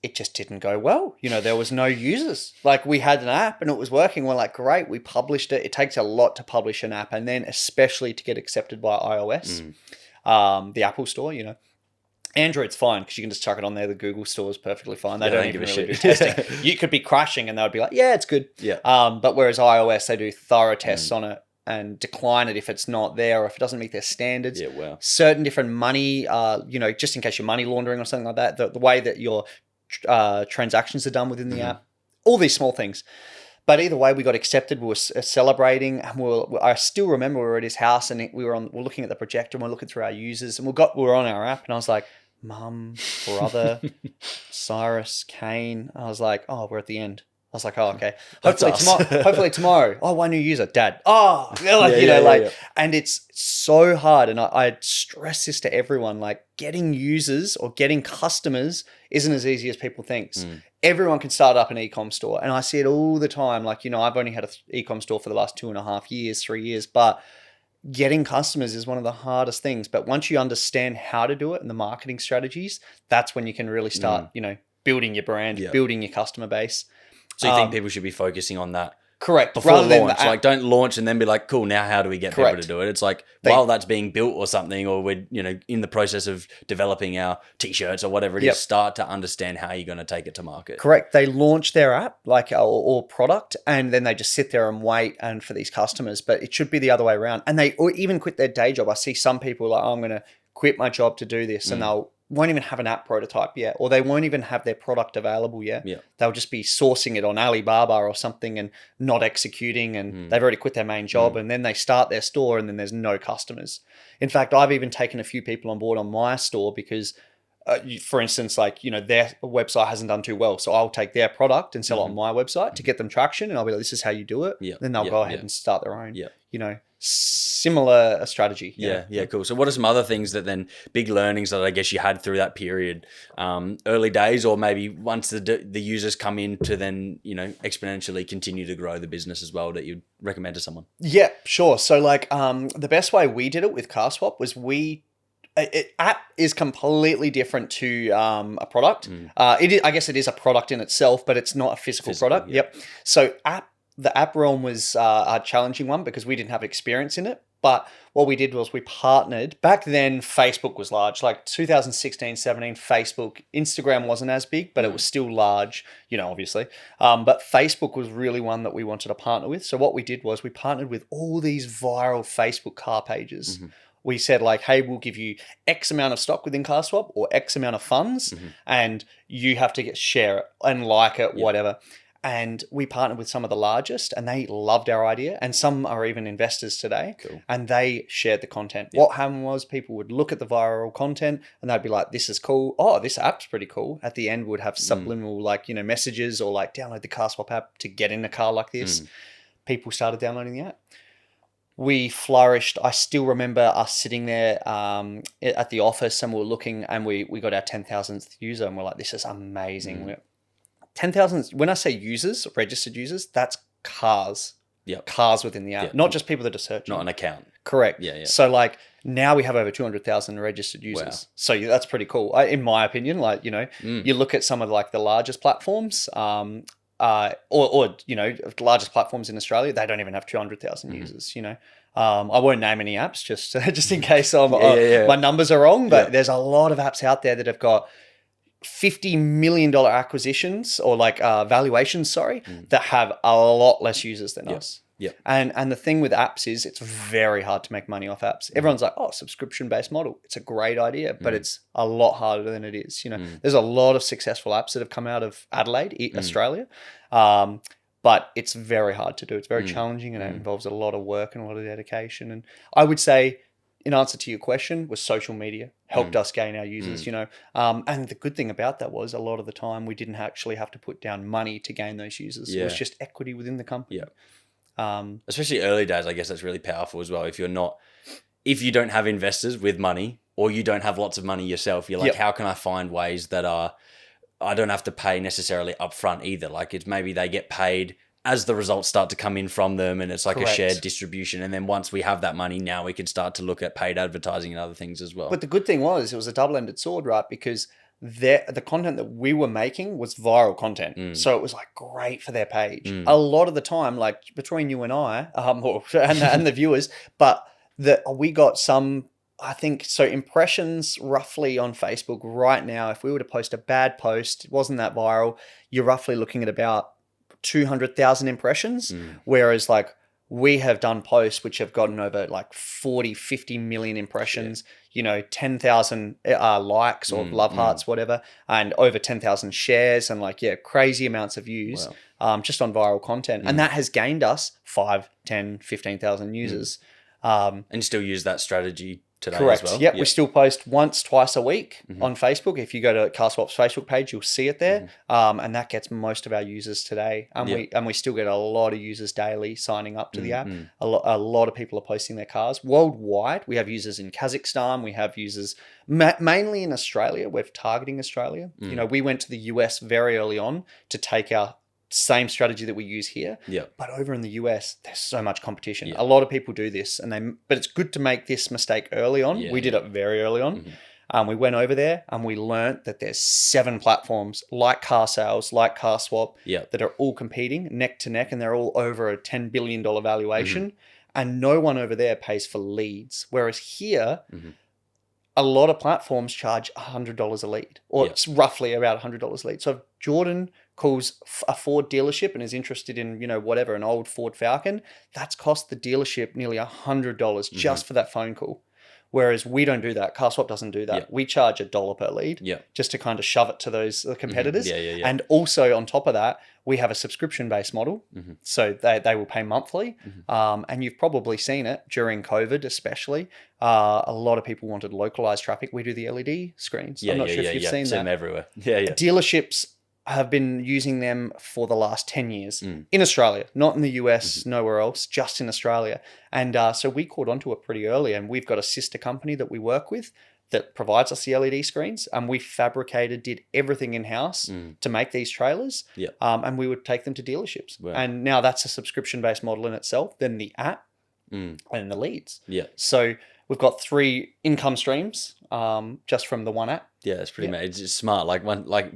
it just didn't go well. There was no users. Like we had an app and it was working. We're like, great, we published it. It takes a lot to publish an app, and then especially to get accepted by iOS, the Apple Store, Android's fine because you can just chuck it on there. The Google Store is perfectly fine. They don't even really do testing. You could be crashing and they would be like, yeah, it's good. Yeah. But whereas iOS, they do thorough tests on it and decline it if it's not there or if it doesn't meet their standards. Yeah, wow. Certain different money, just in case you're money laundering or something like that, the way that your transactions are done within the app, all these small things. But either way, we got accepted. We were celebrating, and I still remember we were at his house, and we're looking at the projector, and we're looking through our users, and we were on our app, and I was like, Mum, brother, Cyrus, Kane. I was like, oh, we're at the end. I was like, oh, okay. Hopefully tomorrow. Oh, one new user, Dad. Oh, and it's so hard. And I stress this to everyone, like getting users or getting customers isn't as easy as people think. Everyone can start up an e-com store. And I see it all the time. Like, I've only had an e-com store for the last 2.5 years, 3 years, but getting customers is one of the hardest things. But once you understand how to do it and the marketing strategies, that's when you can really start, building your brand, building your customer base. So you think people should be focusing on that? Correct. Before launch, like don't launch and then be like, cool, now how do we get people to do it? It's like while that's being built or something, or we're, in the process of developing our t-shirts or whatever it is, start to understand how you're going to take it to market. Correct. They launch their app or product, and then they just sit there and wait and for these customers, but it should be the other way around. And they or even quit their day job. I see some people like, oh, I'm going to quit my job to do this, and they'll won't even have an app prototype yet, or they won't even have their product available yet. Yeah. They'll just be sourcing it on Alibaba or something and not executing, and they've already quit their main job, and then they start their store and then there's no customers. In fact, I've even taken a few people on board on my store because, for instance, like, their website hasn't done too well. So I'll take their product and sell it on my website to get them traction, and I'll be like, this is how you do it. Then they'll go ahead and start their own. Similar strategy. Yeah, cool. So what are some other things that then big learnings that I guess you had through that period, early days, or maybe once the users come in to then, exponentially continue to grow the business as well, that you'd recommend to someone? Yeah, sure. So like the best way we did it with CarSwap was app is completely different to a product. I guess it is a product in itself, but it's not a physical product. Yep. So the app realm was a challenging one because we didn't have experience in it. But what we did was we partnered. Back then, Facebook was large. Like 2016, 17, Facebook. Instagram wasn't as big, but it was still large, obviously. But Facebook was really one that we wanted to partner with. So what we did was we partnered with all these viral Facebook car pages. We said like, hey, we'll give you X amount of stock within CarSwap or X amount of funds, and you have to share it and like it, whatever. And we partnered with some of the largest, and they loved our idea. And some are even investors today. Cool. And they shared the content. What happened was people would look at the viral content and they'd be like, this is cool. Oh, this app's pretty cool. At the end, we would have subliminal messages or like download the CarSwap app to get in a car like this. People started downloading the app. We flourished. I still remember us sitting there at the office, and we were looking, and we got our 10,000th user, and we're like, this is amazing. 10,000, when I say users, registered users, that's cars. Cars within the app, not just people that are searching. Not an account. Correct. So like now we have over 200,000 registered users. Wow. So that's pretty cool. In my opinion, like, you look at some of like the largest platforms, or the largest platforms in Australia, they don't even have 200,000 users, I won't name any apps just in case my numbers are wrong, but there's a lot of apps out there that have got $50 million acquisitions or like valuations, that have a lot less users than us. And the thing with apps is it's very hard to make money off apps. Everyone's like, oh, subscription-based model. It's a great idea, but it's a lot harder than it is. There's a lot of successful apps that have come out of Adelaide, Australia. but it's very hard to do. It's very challenging, and it involves a lot of work and a lot of dedication. And I would say, in answer to your question, was social media helped us gain our users, you know. And the good thing about that was a lot of the time we didn't actually have to put down money to gain those users. It was just equity within the company. Especially early days, I guess that's really powerful as well. If you don't have investors with money, or you don't have lots of money yourself, you're like, how can I find ways that I don't have to pay necessarily upfront either? Like, it's maybe they get paid as the results start to come in from them, and it's like a shared distribution. And then once we have that money, now we can start to look at paid advertising and other things as well. But the good thing was, it was a double-ended sword, right? Because the content that we were making was viral content. So it was like great for their page. A lot of the time, like between you and I, and the viewers, but we got some, I think, so impressions roughly on Facebook right now, if we were to post a bad post, it wasn't that viral, you're roughly looking at about 200,000 impressions. Whereas like we have done posts which have gotten over like 40, 50 million impressions, you know, 10,000 likes or love hearts, whatever, and over 10,000 shares, and like, crazy amounts of views just on viral content. And that has gained us 5, 10, 15,000 users. And still use that strategy today Correct. as well? Yep. We still post once, twice a week on Facebook. If you go to CarSwap's Facebook page, you'll see it there. And that gets most of our users today. And we still get a lot of users daily signing up to the app. A lot of people are posting their cars. Worldwide, we have users in Kazakhstan. We have users mainly in Australia. We're targeting Australia. You know, we went to the US very early on to take our same strategy that we use here. But over in the US, there's so much competition. A lot of people do this, but it's good to make this mistake early on. We did it very early on. We went over there and we learned that there's 7 platforms like Car Sales, like CarSwap, that are all competing neck to neck, and they're all over a $10 billion valuation. And no one over there pays for leads. Whereas here, a lot of platforms charge $100 a lead, or it's roughly about $100 a lead. So if Jordan calls a Ford dealership and is interested in, you know, whatever, an old Ford Falcon, that's cost the dealership nearly $100 just for that phone call. Whereas we don't do that. CarSwap doesn't do that. We charge $1 per lead just to kind of shove it to those competitors. And also on top of that, we have a subscription-based model. So they will pay monthly. And you've probably seen it during COVID, especially. A lot of people wanted localized traffic. We do the LED screens. I'm not sure if you've seen that. See them everywhere. Dealerships have been using them for the last 10 years in Australia, not in the US, nowhere else, just in Australia. And so we caught onto it pretty early, and we've got a sister company that we work with that provides us the LED screens, and we did everything in-house to make these trailers, and we would take them to dealerships. And now that's a subscription-based model in itself, then the app and the leads. So we've got 3 income streams just from the one app. It's pretty amazing. It's just smart.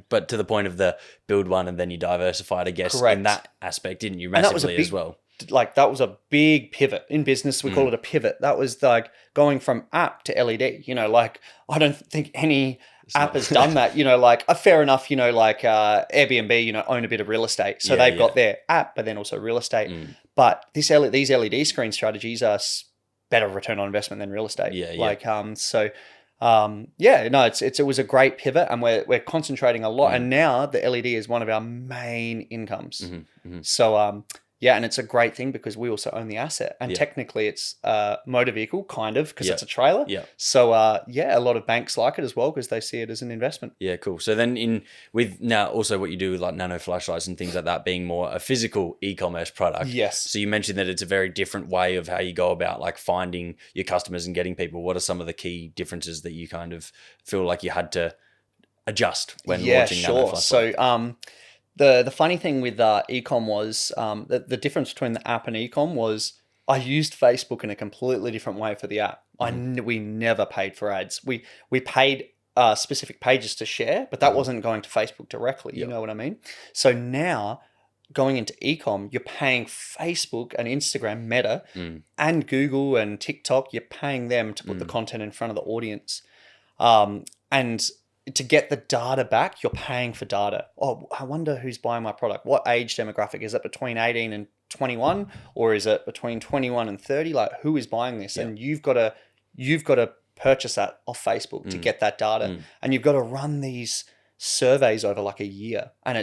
But to the point of the build one and then you diversified, I guess, in that aspect, didn't you? Massively as well. Like that was a big pivot in business. We call it a pivot. That was like going from app to LED. You know, like I don't think any app has done that. You know, like fair enough. You know, like Airbnb. You know, own a bit of real estate, so they've got their app, but then also real estate. But these LED screen strategies are better return on investment than real estate. It was a great pivot, and we're concentrating a lot. And now the LED is one of our main incomes. So and it's a great thing because we also own the asset, and technically it's a motor vehicle, kind of, because it's a trailer. So a lot of banks like it as well because they see it as an investment. Cool. So then with now also what you do with like Nano Flashlights and things like that being more a physical e-commerce product. So you mentioned that it's a very different way of how you go about like finding your customers and getting people. What are some of the key differences that you kind of feel like you had to adjust when launching Nano Flashlights? So the funny thing with ecom was the difference between the app and ecom was I used Facebook in a completely different way for the app. We never paid for ads. We paid specific pages to share, but that wasn't going to Facebook directly. You know what I mean? So now going into ecom, you're paying Facebook and Instagram, Meta, and Google and TikTok. You're paying them to put the content in front of the audience, and to get the data back, you're paying for data. Oh, I wonder who's buying my product. What age demographic? Is it between 18 and 21, or is it between 21 and 30? Like, who is buying this? And you've got to purchase that off Facebook to get that data, and you've got to run these surveys over like a year, and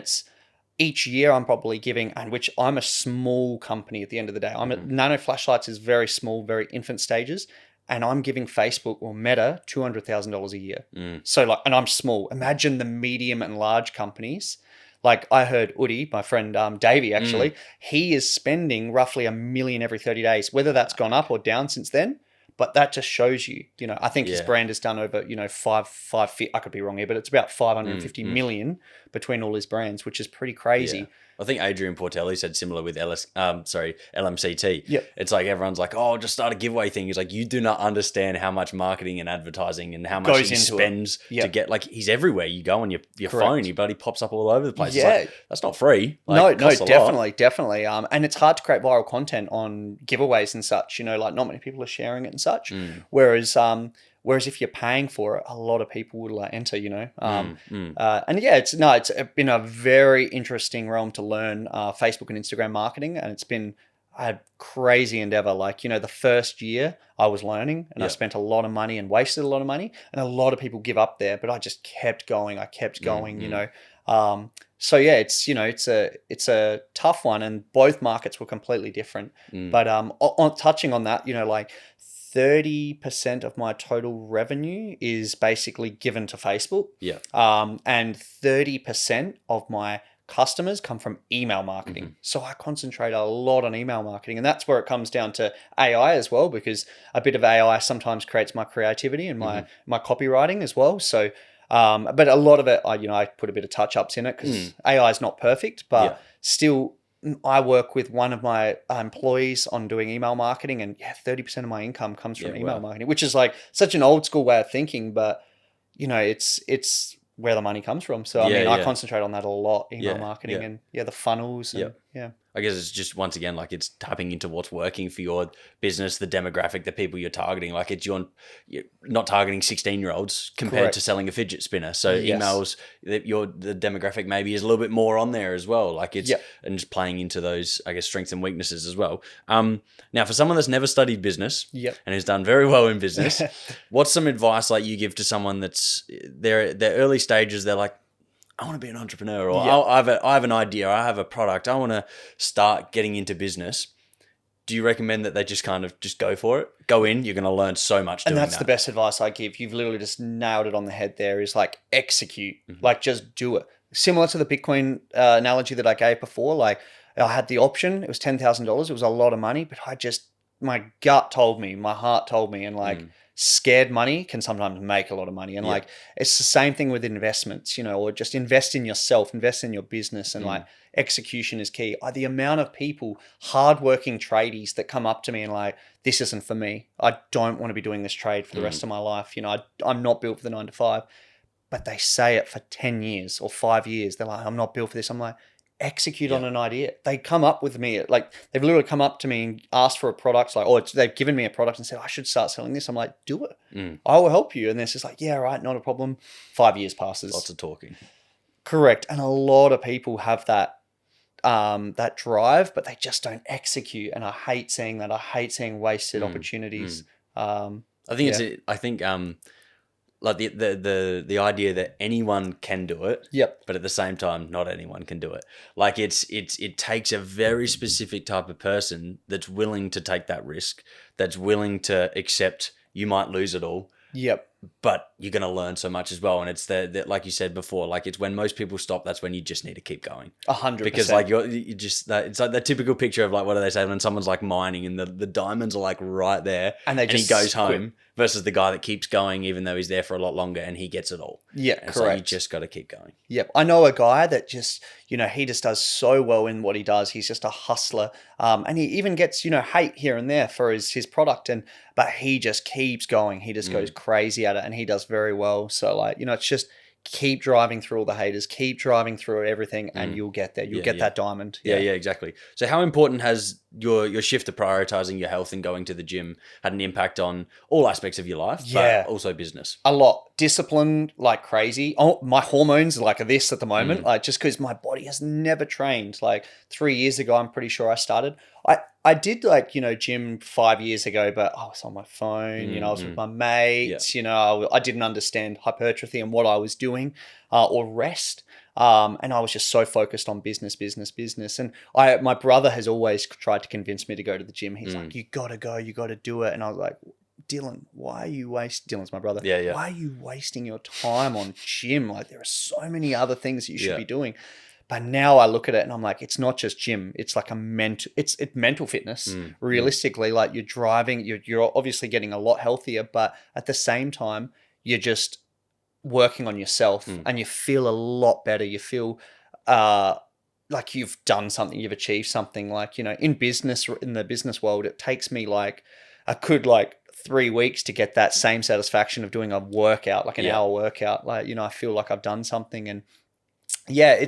each year I'm probably giving, and which I'm a small company at the end of the day. Nano Flashlights is very small, very infant stages. And I'm giving Facebook or Meta $200,000 a year. So like, and I'm small. Imagine the medium and large companies. Like I heard Udi, my friend Davey, actually, he is spending roughly $1 million every 30 days. Whether that's gone up or down since then, but that just shows you, I think his brand has done over, I could be wrong here, but it's about 550 million between all his brands, which is pretty crazy. Yeah. I think Adrian Portelli said similar with LMCT. Yep. It's like everyone's like, oh, just start a giveaway thing. He's like, you do not understand how much marketing and advertising and how much he spends to get, like, he's everywhere. You go on your phone, he bloody pops up all over the place. Yeah. It's like, that's not free. Like, no, definitely. And it's hard to create viral content on giveaways and such, like not many people are sharing it and such. Whereas if you're paying for it, a lot of people will enter, And yeah, it's been a very interesting realm to learn Facebook and Instagram marketing. And it's been a crazy endeavor. Like, the first year I was learning and I spent a lot of money and wasted a lot of money, and a lot of people give up there, but I just kept going. So yeah, it's a tough one, and both markets were completely different. But touching on that, like 30% of my total revenue is basically given to Facebook. Yeah. And 30% of my customers come from email marketing. So I concentrate a lot on email marketing, and that's where it comes down to AI as well, because a bit of AI sometimes creates my creativity and my copywriting as well. So, but a lot of it, I put a bit of touch ups in it because AI is not perfect, but still I work with one of my employees on doing email marketing, and 30% of my income comes from email marketing, which is like such an old school way of thinking, but it's where the money comes from. So I concentrate on that a lot, email marketing and the funnels and I guess it's just, once again, like, it's tapping into what's working for your business, the demographic, the people you're targeting. Like, you're not targeting 16-year-olds compared to selling a fidget spinner. So emails, the demographic maybe is a little bit more on there as well. Like, it's and just playing into those, I guess, strengths and weaknesses as well. Now, for someone that's never studied business and who's done very well in business, what's some advice like you give to someone that's their early stages? They're like, I want to be an entrepreneur, or I have an idea, I have a product, I want to start getting into business. Do you recommend that they just kind of just go for it? Go in, you're going to learn so much doing that. And that's the best advice I give. You've literally just nailed it on the head there, is like execute, like just do it. Similar to the Bitcoin analogy that I gave before, like I had the option, it was $10,000, it was a lot of money, but my gut told me, my heart told me, and like, scared money can sometimes make a lot of money. And like, it's the same thing with investments, or just invest in yourself, invest in your business, and like execution is key. The amount of people, hardworking tradies that come up to me and like, this isn't for me. I don't want to be doing this trade for the rest of my life. I'm not built for the 9 to 5, but they say it for 10 years or 5 years. They're like, I'm not built for this. I'm like, execute on an idea. They come up with me, like they've literally come up to me and asked for a product, like, or they've given me a product and said, I should start selling this. I'm like, do it. I will help you. And it's just like, yeah, right, not a problem. 5 years passes. Lots of talking. Correct. And a lot of people have that drive, but they just don't execute. And I hate seeing that. I hate seeing wasted opportunities. Like the idea that anyone can do it, but at the same time, not anyone can do it. Like, it takes a very specific type of person that's willing to take that risk, that's willing to accept you might lose it all. But you're going to learn so much as well. And it's the like you said before, like, it's when most people stop, that's when you just need to keep going. 100%. Because like you just, it's like the typical picture of like, what do they say when someone's like mining and the diamonds are like right there and he goes home, versus the guy that keeps going even though he's there for a lot longer and he gets it all. Correct. So you just got to keep going. I know a guy that just, he just does so well in what he does. He's just a hustler. And he even gets, hate here and there for his product, but he just keeps going. He just goes crazy at it, and he does very well. So like, it's just keep driving through all the haters, keep driving through everything, and you'll get there. You'll get that diamond. Yeah, exactly. So how important has your shift to prioritizing your health and going to the gym had an impact on all aspects of your life, but also business? A lot. Disciplined like crazy. Oh, my hormones are like this at the moment, like just because my body has never trained. Like 3 years ago, I'm pretty sure I started. I did like, gym 5 years ago, but I was on my phone, I was with my mates, I didn't understand hypertrophy and what I was doing or rest. And I was just so focused on business. And my brother has always tried to convince me to go to the gym. He's like, you got to go, you got to do it. And I was like, Dylan, why are you wasting, Dylan's my brother. Yeah. Why are you wasting your time on gym? Like there are so many other things that you should be doing. But now I look at it and I'm like, it's not just gym. It's like it's mental fitness. Realistically, like you're driving, you're obviously getting a lot healthier, but at the same time, you're just working on yourself and you feel a lot better. You feel like you've done something, you've achieved something. Like, in the business world, it takes me like, I could like 3 weeks to get that same satisfaction of doing a workout, like an hour workout. Like, I feel like I've done something. And yeah,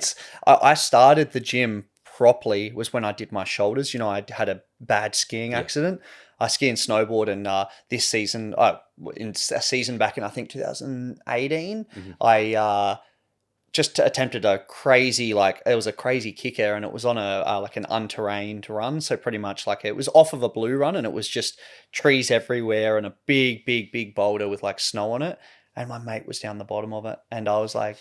I started the gym properly was when I did my shoulders. I had a bad skiing accident. I ski and snowboard, and this season, in a season back in I think 2018, I just attempted a crazy, it was a crazy kicker, and it was on like an unterrained run. So pretty much like it was off of a blue run, and it was just trees everywhere and a big boulder with like snow on it. And my mate was down the bottom of it, and I was like,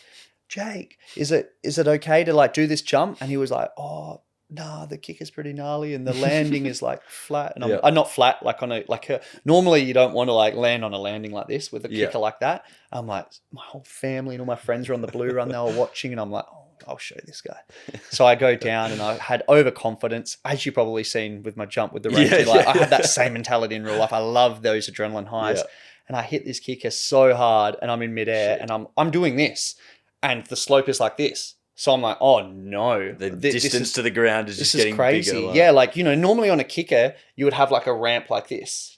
Jake, is it okay to like do this jump? And he was like, oh, no, the kick is pretty gnarly and the landing is like flat. And I'm not flat, like on normally you don't want to like land on a landing like this with a kicker like that. I'm like, my whole family and all my friends were on the blue run, they were watching, and I'm like, oh, I'll show this guy. So I go down and I had overconfidence, as you probably seen with my jump with the range. I had that same mentality in real life. I love those adrenaline highs. Yeah. And I hit this kicker so hard and I'm in midair and I'm doing this. And the slope is like this. So I'm like, oh no. The distance to the ground is just getting crazy. Bigger. Yeah, normally on a kicker, you would have like a ramp like this,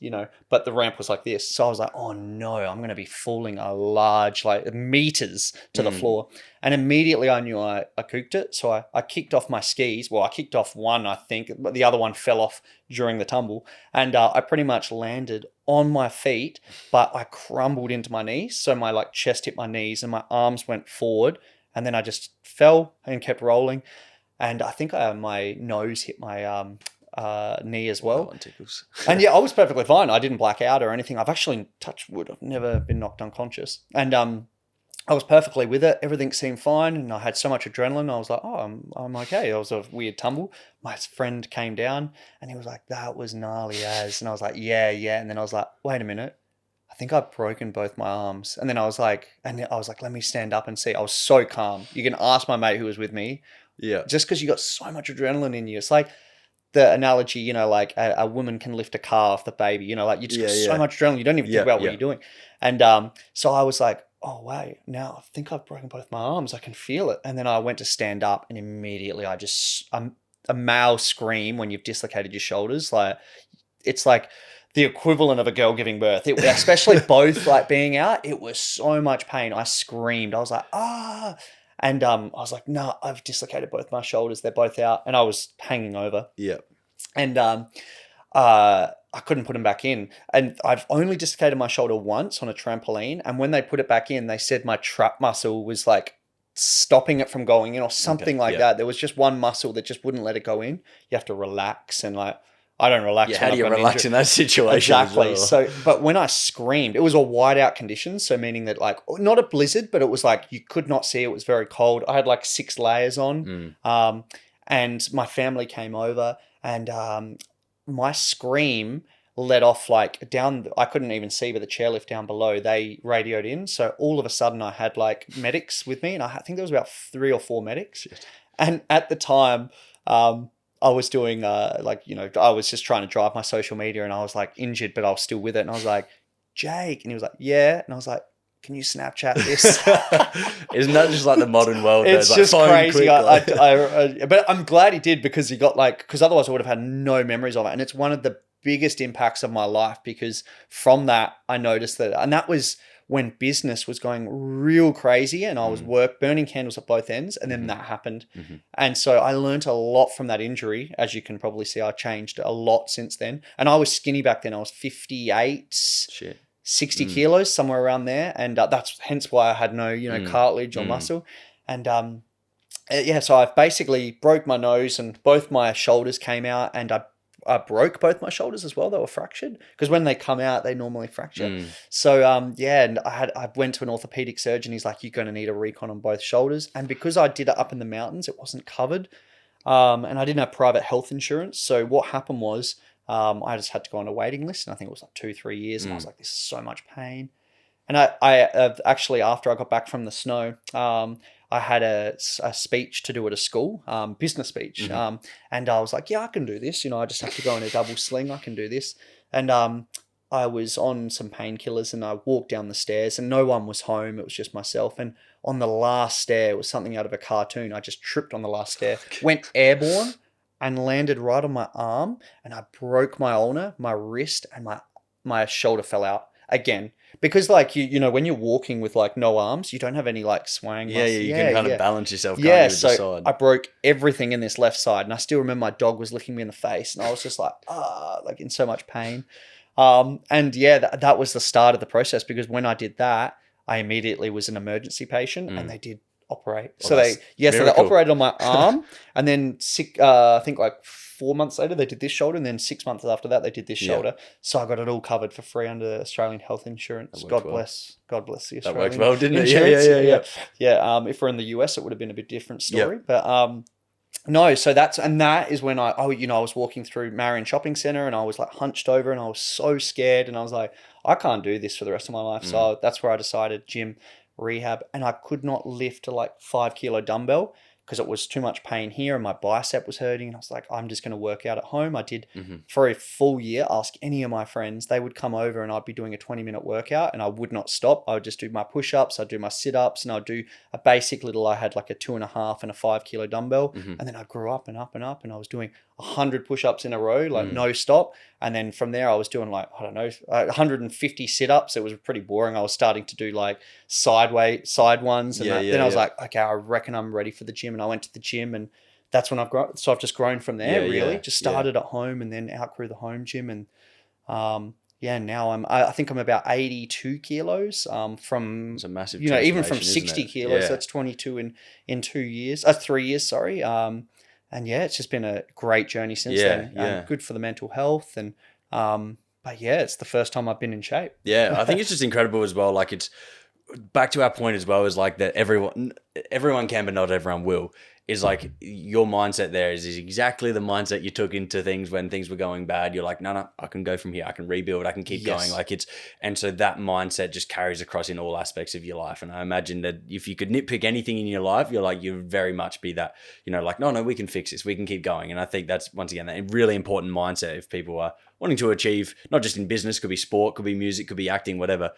but the ramp was like this. So I was like, oh no, I'm going to be falling a large, like meters to the floor. And immediately I knew I cooked it. So I kicked off my skis. Well, I kicked off one, I think, but the other one fell off during the tumble. And I pretty much landed on my feet, but I crumbled into my knees. So my like chest hit my knees and my arms went forward. And then I just fell and kept rolling. And I think my nose hit my knee as well. Oh, tickles. And yeah, I was perfectly fine. I didn't black out or anything. I've actually, touched wood, I've never been knocked unconscious. And I was perfectly with it. Everything seemed fine. And I had so much adrenaline. I was like, oh, I'm okay. It was a weird tumble. My friend came down and he was like, that was gnarly as. And I was like, yeah. And then I was like, wait a minute. I think I've broken both my arms. And then I was like, let me stand up and see. I was so calm. You can ask my mate who was with me. Yeah. Just because you got so much adrenaline in you. It's like the analogy, like a woman can lift a car off the baby, like you just got so much adrenaline. You don't even think about what you're doing. And so I was like, oh, wow, now I think I've broken both my arms. I can feel it. And then I went to stand up and immediately a male scream when you've dislocated your shoulders. Like, it's like the equivalent of a girl giving birth. Especially both like being out, it was so much pain. I screamed. I was like, ah. And I was like, no, I've dislocated both my shoulders. They're both out. And I was hanging over. Yeah. And I couldn't put them back in. And I've only dislocated my shoulder once on a trampoline. And when they put it back in, they said my trap muscle was like stopping it from going in or something like that. There was just one muscle that just wouldn't let it go in. You have to relax and like, I don't relax. Yeah, how do you relax in that situation? Exactly. Well? So, but when I screamed, it was a whiteout condition. So meaning that like, not a blizzard, but it was like, you could not see. It was very cold. I had like 6 layers on. And my family came over and my scream let off like down, I couldn't even see, but the chairlift down below, they radioed in. So all of a sudden I had like medics with me and I think there was about 3 or 4 medics. Shit. And at the time, I was doing I was just trying to drive my social media and I was like injured, but I was still with it. And I was like, Jake. And he was like, yeah. And I was like, can you Snapchat this? Isn't that just like the modern world? It's just crazy. But I'm glad he did because he got because otherwise I would have had no memories of it. And it's one of the biggest impacts of my life because from that, I noticed that, and that was when business was going real crazy and I was burning candles at both ends. And then that happened. And so I learned a lot from that injury. As you can probably see, I changed a lot since then. And I was skinny back then. I was 58, 60 kilos, somewhere around there. And that's hence why I had no, cartilage or muscle. And so I basically broke my nose and both my shoulders came out and I broke both my shoulders as well. They were fractured because when they come out, they normally fracture. Mm. So and I went to an orthopedic surgeon. He's like, you're going to need a recon on both shoulders. And because I did it up in the mountains, it wasn't covered. And I didn't have private health insurance. So what happened was I just had to go on a waiting list. And I think it was like 2-3 years. And I was like, this is so much pain. And I actually, after I got back from the snow, I had a speech to do at a school, business speech. And I was like, yeah, I can do this. I just have to go in a double sling. I can do this. And I was on some painkillers and I walked down the stairs and no one was home. It was just myself. And on the last stair, it was something out of a cartoon. I just tripped on the last stair, went airborne and landed right on my arm. And I broke my ulnar, my wrist, and my shoulder fell out again. Because like when you're walking with like no arms, you don't have any like swaying muscles. Yeah, you can kind of balance yourself. Yeah, with the so side. I broke everything in this left side, and I still remember my dog was licking me in the face, and I was just like like in so much pain. And yeah, that was the start of the process because when I did that, I immediately was an emergency patient, and they did operate. Well, So they operated on my arm, and then I think like 4 months later they did this shoulder, and then 6 months after that they did this shoulder. So I got it all covered for free under Australian health insurance. God bless the Australian. That worked well, didn't it? Insurance. Yeah. If we're in the US, it would have been a bit different story, but no. So that is when I was walking through Marion Shopping Centre, and I was like hunched over, and I was so scared, and I was like, I can't do this for the rest of my life. So that's where I decided gym, rehab, and I could not lift a like 5 kilo dumbbell because it was too much pain here and my bicep was hurting. And I was like, I'm just going to work out at home. I did for a full year, ask any of my friends, they would come over and I'd be doing a 20-minute workout and I would not stop. I would just do my push-ups, I'd do my sit-ups, and I'd do a basic little, I had like a 2.5 and a 5 kilo dumbbell. And then I grew up and up and up, and I was doing 100 push-ups in a row, like no stop. And then from there I was doing like, I don't know, 150 sit-ups. It was pretty boring. I was starting to do like side ones. And then I was like, okay, I reckon I'm ready for the gym. And I went to the gym, and that's when I've grown. So I've just grown from there, really. Just started at home and then outgrew the home gym. And now I think I'm about 82 kilos from, it's a massive even from transformation, 60 kilos. That's 22 in 2 years, 3 years, sorry. And yeah, it's just been a great journey since then. Good for the mental health. And, but yeah, it's the first time I've been in shape. Yeah. I think it's just incredible as well. Like, it's back to our point as well, is like that everyone can, but not everyone will. Is like your mindset there is exactly the mindset you took into things when things were going bad. You're like, no, I can go from here. I can rebuild. I can keep going. Like and so that mindset just carries across in all aspects of your life. And I imagine that if you could nitpick anything in your life, you would very much be that, like, no, we can fix this. We can keep going. And I think that's, once again, a really important mindset if people are wanting to achieve, not just in business, could be sport, could be music, could be acting, whatever.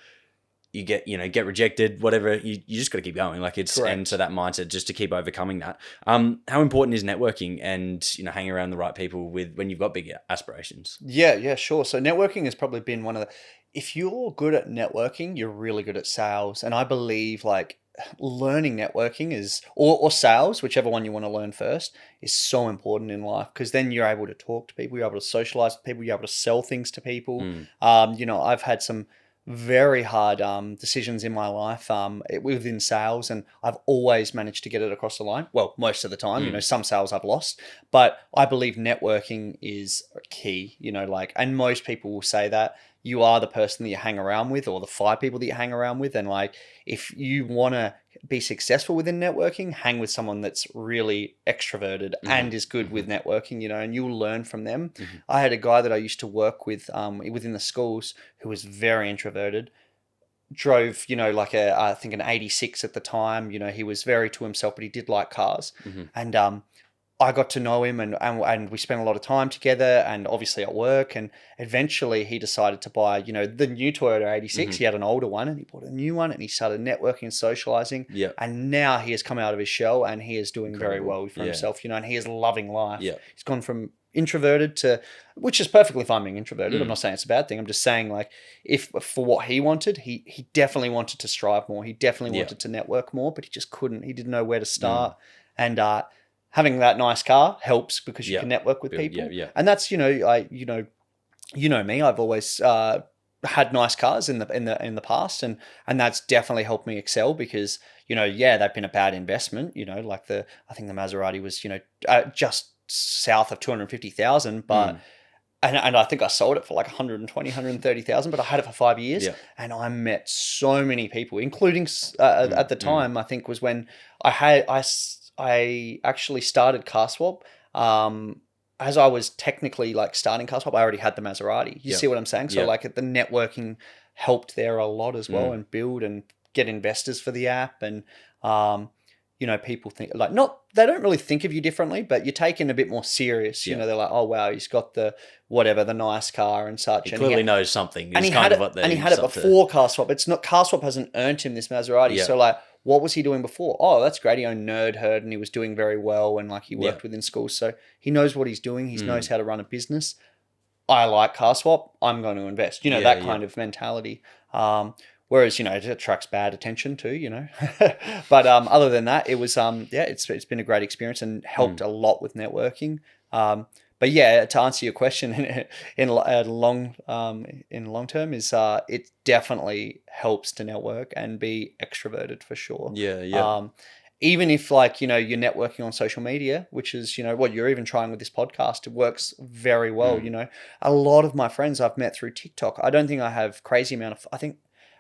You get rejected, whatever, you just got to keep going. Like it's, correct. And so that mindset just to keep overcoming that. How important is networking and, hanging around the right people when you've got big aspirations? Yeah, sure. So networking has probably been one of if you're good at networking, you're really good at sales. And I believe like learning networking is, or sales, whichever one you want to learn first, is so important in life because then you're able to talk to people, you're able to socialize with people, you're able to sell things to people. I've had some very hard decisions in my life within sales, and I've always managed to get it across the line. Well, most of the time, some sales I've lost, but I believe networking is key, and most people will say that you are the person that you hang around with or the 5 people that you hang around with. And like, if you want to be successful within networking, hang with someone that's really extroverted and is good with networking, and you'll learn from them. I had a guy that I used to work with within the schools who was very introverted, drove, I think an 86 at the time. He was very to himself, but he did like cars. And I got to know him and we spent a lot of time together and obviously at work. And eventually he decided to buy, the new Toyota 86. He had an older one and he bought a new one and he started networking and socializing. And now he has come out of his shell and he is doing very well for himself, and he is loving life. He's gone from introverted to, which is perfectly fine being introverted. I'm not saying it's a bad thing. I'm just saying like if for what he wanted, he definitely wanted to strive more. He definitely wanted to network more, but he just couldn't. He didn't know where to start. And, having that nice car helps because you can network with people. And that's, you know me, I've always had nice cars in the past and that's definitely helped me excel because, they've been a bad investment, I think the Maserati was, just south of 250,000, but and I think I sold it for like 120, 130,000, but I had it for 5 years, Yeah. and I met so many people, including at the time, I think was when I actually started CarSwap. As I was technically like starting CarSwap, I already had the Maserati. You see what I'm saying? So like the networking helped there a lot as well, and build and get investors for the app, and people think like they don't really think of you differently, but you're taken a bit more serious. You know, they're like, oh wow, he's got the nice car and such. He clearly knows something. And he had it before CarSwap. It's not CarSwap hasn't earned him this Maserati. So like, what was he doing before? Oh, that's great. He owned NerdHerd and he was doing very well, and like he worked within schools, so he knows what he's doing. He knows how to run a business. I like CarSwap. I'm going to invest. That kind of mentality. Whereas, it attracts bad attention too, But other than that, it was, it's been a great experience and helped a lot with networking. But yeah, to answer your question in long term is it definitely helps to network and be extroverted for sure. Yeah. Even if like, you're networking on social media, which is, what you're even trying with this podcast, it works very well. A lot of my friends I've met through TikTok. I don't think I have crazy amount of, I think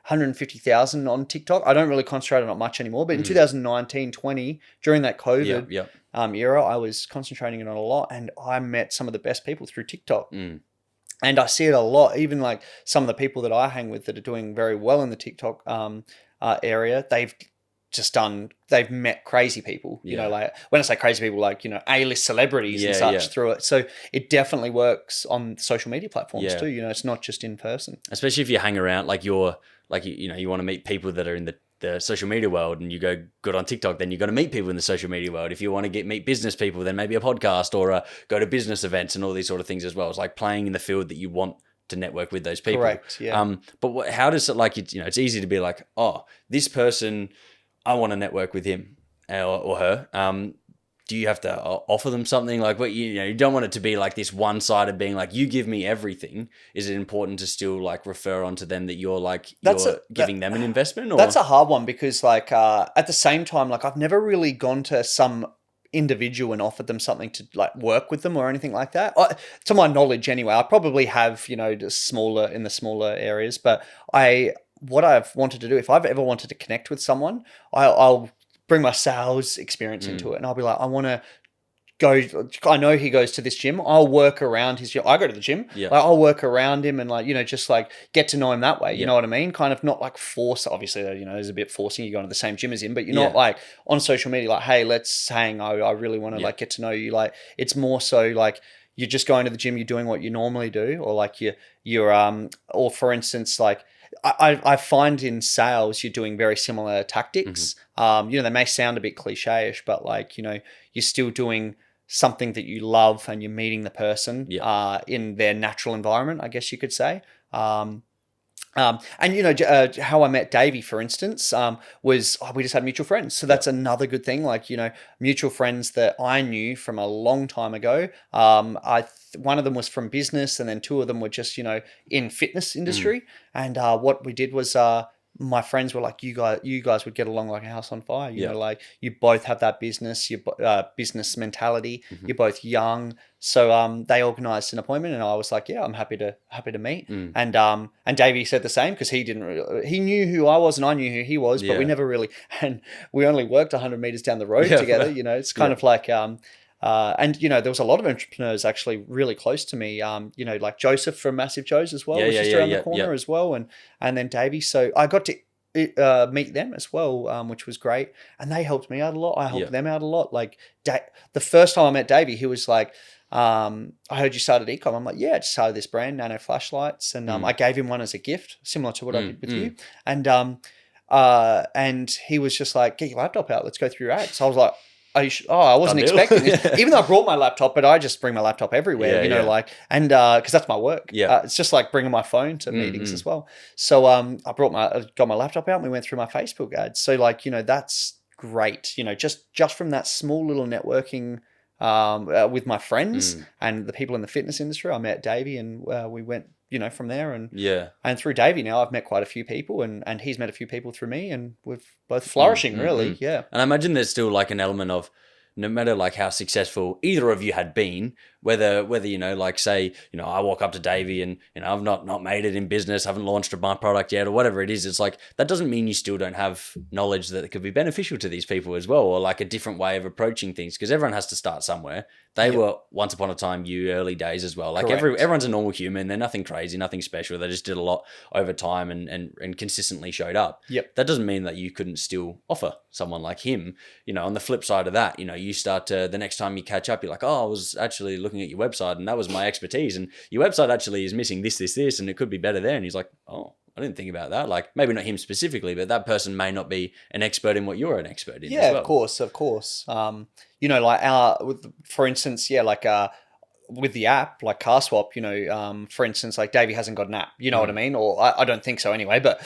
150,000 on TikTok. I don't really concentrate on it much anymore, but in 2019, 20, during that COVID era, I was concentrating on it a lot, and I met some of the best people through TikTok. And I see it a lot, even like some of the people that I hang with that are doing very well in the TikTok area, they've met crazy people, like when I say crazy people, like, A-list celebrities and such through it. So it definitely works on social media platforms too. It's not just in person. Especially if you hang around, like you want to meet people that are in the social media world, and you go good on TikTok, then you got to meet people in the social media world. If you want to meet business people, then maybe a podcast or go to business events and all these sort of things as well. It's like playing in the field that you want to network with those people. Correct. Yeah. But how does it, like, it's easy to be like, oh, this person, I want to network with him or her. Do you have to offer them something? Like, what you don't want it to be like this one-sided being like, you give me everything. Is it important to still like refer on to them that you're giving them an investment? Or? That's a hard one, because like at the same time, like I've never really gone to some individual and offered them something to like work with them or anything like that. To my knowledge anyway, I probably have, in the smaller areas, but what I've wanted to do, if I've ever wanted to connect with someone, I'll bring my sales experience into it, and I'll be like, I want to go. I know he goes to this gym. I'll work around his gym. I go to the gym. Yeah. Like, I'll work around him and like, just like get to know him that way. You know what I mean? Kind of not like force. Obviously, there's a bit forcing you going to the same gym as him, but you're not like on social media like, hey, let's hang. I really want to like get to know you. Like, it's more so like you're just going to the gym. You're doing what you normally do, or like or for instance, like. I find in sales, you're doing very similar tactics. They may sound a bit cliche-ish, but like, you're still doing something that you love, and you're meeting the person in their natural environment, I guess you could say. And how I met Davey, for instance, was we just had mutual friends. So that's another good thing. Like, mutual friends that I knew from a long time ago. One of them was from business, and then two of them were just, in fitness industry. And what we did was my friends were like, you guys would get along like a house on fire. You know, like you both have that business mentality. You're both young. So they organized an appointment, and I was like, yeah, I'm happy to meet. And Davey said the same, because he knew who I was and I knew who he was, but we never really, and we only worked 100 meters down the road together. It's kind of like, and there was a lot of entrepreneurs actually really close to me. Like Joseph from Massive Joe's as well, was just around the corner as well, and then Davey. So I got to meet them as well, which was great, and they helped me out a lot. I helped them out a lot. Like the first time I met Davey, he was like, I heard you started ecom. I'm like, yeah, I just started this brand, Nano Flashlights, and I gave him one as a gift, similar to what I did with you, and he was just like, get your laptop out, let's go through your ads. So I was like, I wasn't expecting this. Even though I brought my laptop, but I just bring my laptop everywhere, like, and because that's my work. It's just like bringing my phone to meetings as well. So I got my laptop out, and we went through my Facebook ads. So like, that's great. Just from that small little networking with my friends and the people in the fitness industry, I met Davey, and we went, from there, and through Davey now I've met quite a few people, and he's met a few people through me, and we're both flourishing really. And I imagine there's still like an element of, no matter like how successful either of you had been, whether like say, I walk up to Davey and I've not made it in business, haven't launched my product yet or whatever it is. It's like that doesn't mean you still don't have knowledge that could be beneficial to these people as well, or like a different way of approaching things, because everyone has to start somewhere. They were once upon a time early days as well. Like everyone's a normal human. They're nothing crazy, nothing special. They just did a lot over time and consistently showed up. Yep. That doesn't mean that you couldn't still offer someone like him. On the flip side of that, you start to, the next time you catch up, you're like, oh, I was actually looking at your website and that was my expertise. And your website actually is missing this, and it could be better there. And he's like, oh, I didn't think about that. Like maybe not him specifically, but that person may not be an expert in what you're an expert in. Yeah, as well. of course. For instance, with the app, like CarSwap, for instance, like Davey hasn't got an app, you know what I mean? Or I don't think so anyway, but,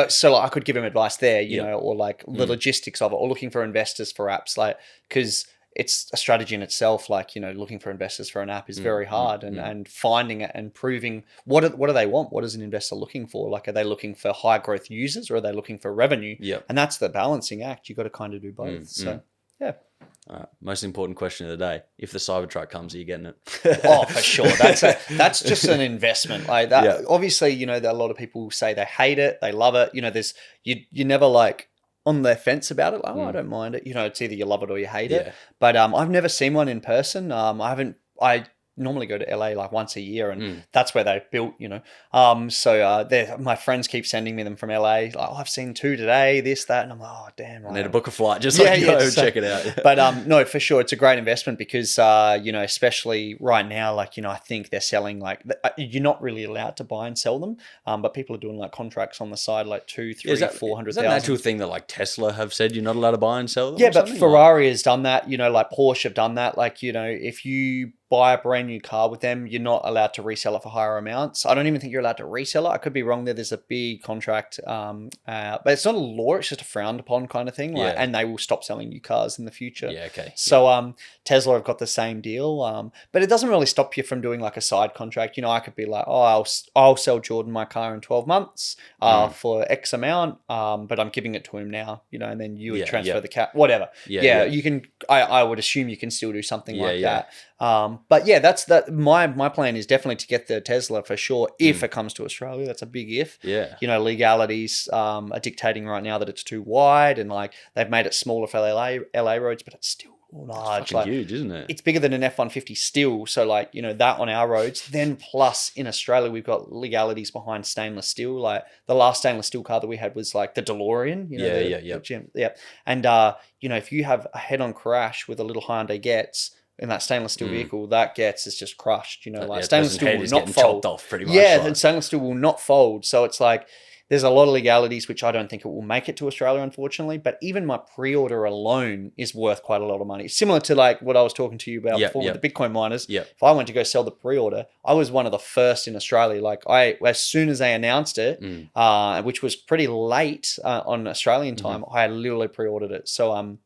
so like I could give him advice there, you know, or like the logistics of it, or looking for investors for apps, like, because it's a strategy in itself. Like, looking for investors for an app is very hard, and finding it and proving what do they want? What is an investor looking for? Like, are they looking for high growth users, or are they looking for revenue? Yep. And that's the balancing act. You got to kind of do both. So, yeah. Most important question of the day: if the Cybertruck comes, are you getting it? Oh, for sure. That's just an investment like that. Yeah. Obviously, that a lot of people say they hate it, they love it. There's you never like on the fence about it. Like, oh, I don't mind it. It's either you love it or you hate it. But I've never seen one in person. I normally go to LA like once a year, and that's where they built, my friends keep sending me them from LA. Like, oh, I've seen 2 today, this, that. And I'm like, oh, damn. I need to book a flight. Just go check it out. But no, for sure. It's a great investment because, especially right now, like, I think they're selling like, you're not really allowed to buy and sell them. But people are doing like contracts on the side, like 2, 3, 400,000. Is that an actual thing that like Tesla have said you're not allowed to buy and sell them? Yeah, but Ferrari has done that, like Porsche have done that. Like, if you buy a brand new car with them, you're not allowed to resell it for higher amounts. I don't even think you're allowed to resell it. I could be wrong there. There's a big contract, but it's not a law. It's just a frowned upon kind of thing. Like, and they will stop selling new cars in the future. Yeah, okay. So Tesla have got the same deal, but it doesn't really stop you from doing like a side contract. I could be like, oh, I'll sell Jordan my car in 12 months for X amount, but I'm giving it to him now, and then you would transfer the cap, whatever. You can. I would assume you can still do something like that. But yeah, that's that. My plan is definitely to get the Tesla for sure. If it comes to Australia, that's a big if. Yeah. Legalities are dictating right now that it's too wide, and like they've made it smaller for LA roads, but it's still large. It's fucking huge, isn't it? It's bigger than an F-150 still. So like, that on our roads. Then plus in Australia, we've got legalities behind stainless steel. Like the last stainless steel car that we had was like the DeLorean. Yeah. And if you have a head-on crash with a little Hyundai Getz in that stainless steel vehicle, that Getz is just crushed. Stainless steel will not fold. Off pretty much. Yeah, and stainless steel will not fold. So it's like there's a lot of legalities which I don't think it will make it to Australia, unfortunately. But even my pre-order alone is worth quite a lot of money. Similar to like what I was talking to you about before with the Bitcoin miners. If I went to go sell the pre-order, I was one of the first in Australia. Like as soon as they announced it, which was pretty late on Australian time, I literally pre-ordered it. So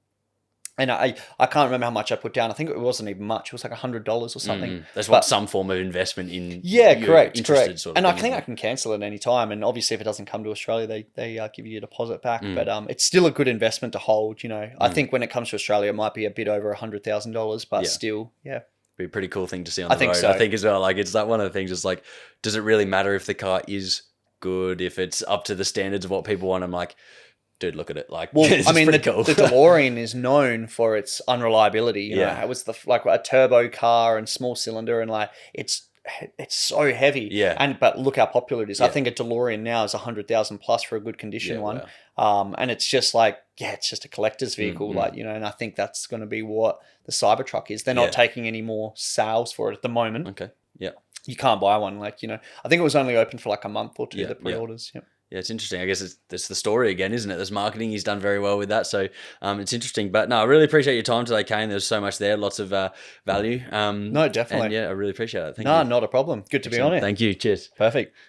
and I can't remember how much I put down. I think it wasn't even much. It was like $100 or something. That's what some form of investment in. Yeah, correct. Sort of and thing, I think I can cancel it any time. And obviously, if it doesn't come to Australia, they give you a deposit back. But it's still a good investment to hold. I think when it comes to Australia, it might be a bit over $100,000, but still, be a pretty cool thing to see on the road. So. I think as well. Like it's like one of the things. It's like, does it really matter if the car is good, if it's up to the standards of what people want? I'm like, dude, look at it. Like, well, I mean, the cool. DeLorean is known for its unreliability. You know, it was like a turbo car and small cylinder, and like it's so heavy. Yeah. But look how popular it is. I think a DeLorean now is 100,000 plus for a good condition one. Wow. And it's just like, it's just a collector's vehicle, and I think that's going to be what the Cybertruck is. They're not taking any more sales for it at the moment. Okay. Yeah. You can't buy one. Like, I think it was only open for like a month or two, the pre-orders. Yeah, it's interesting. I guess it's the story again, isn't it? There's marketing. He's done very well with that. So it's interesting. But no, I really appreciate your time today, Kane. There's so much there, lots of value. No, definitely. And I really appreciate it. Thank you. No, not a problem. Good to be on it. Thank you. Cheers. Perfect.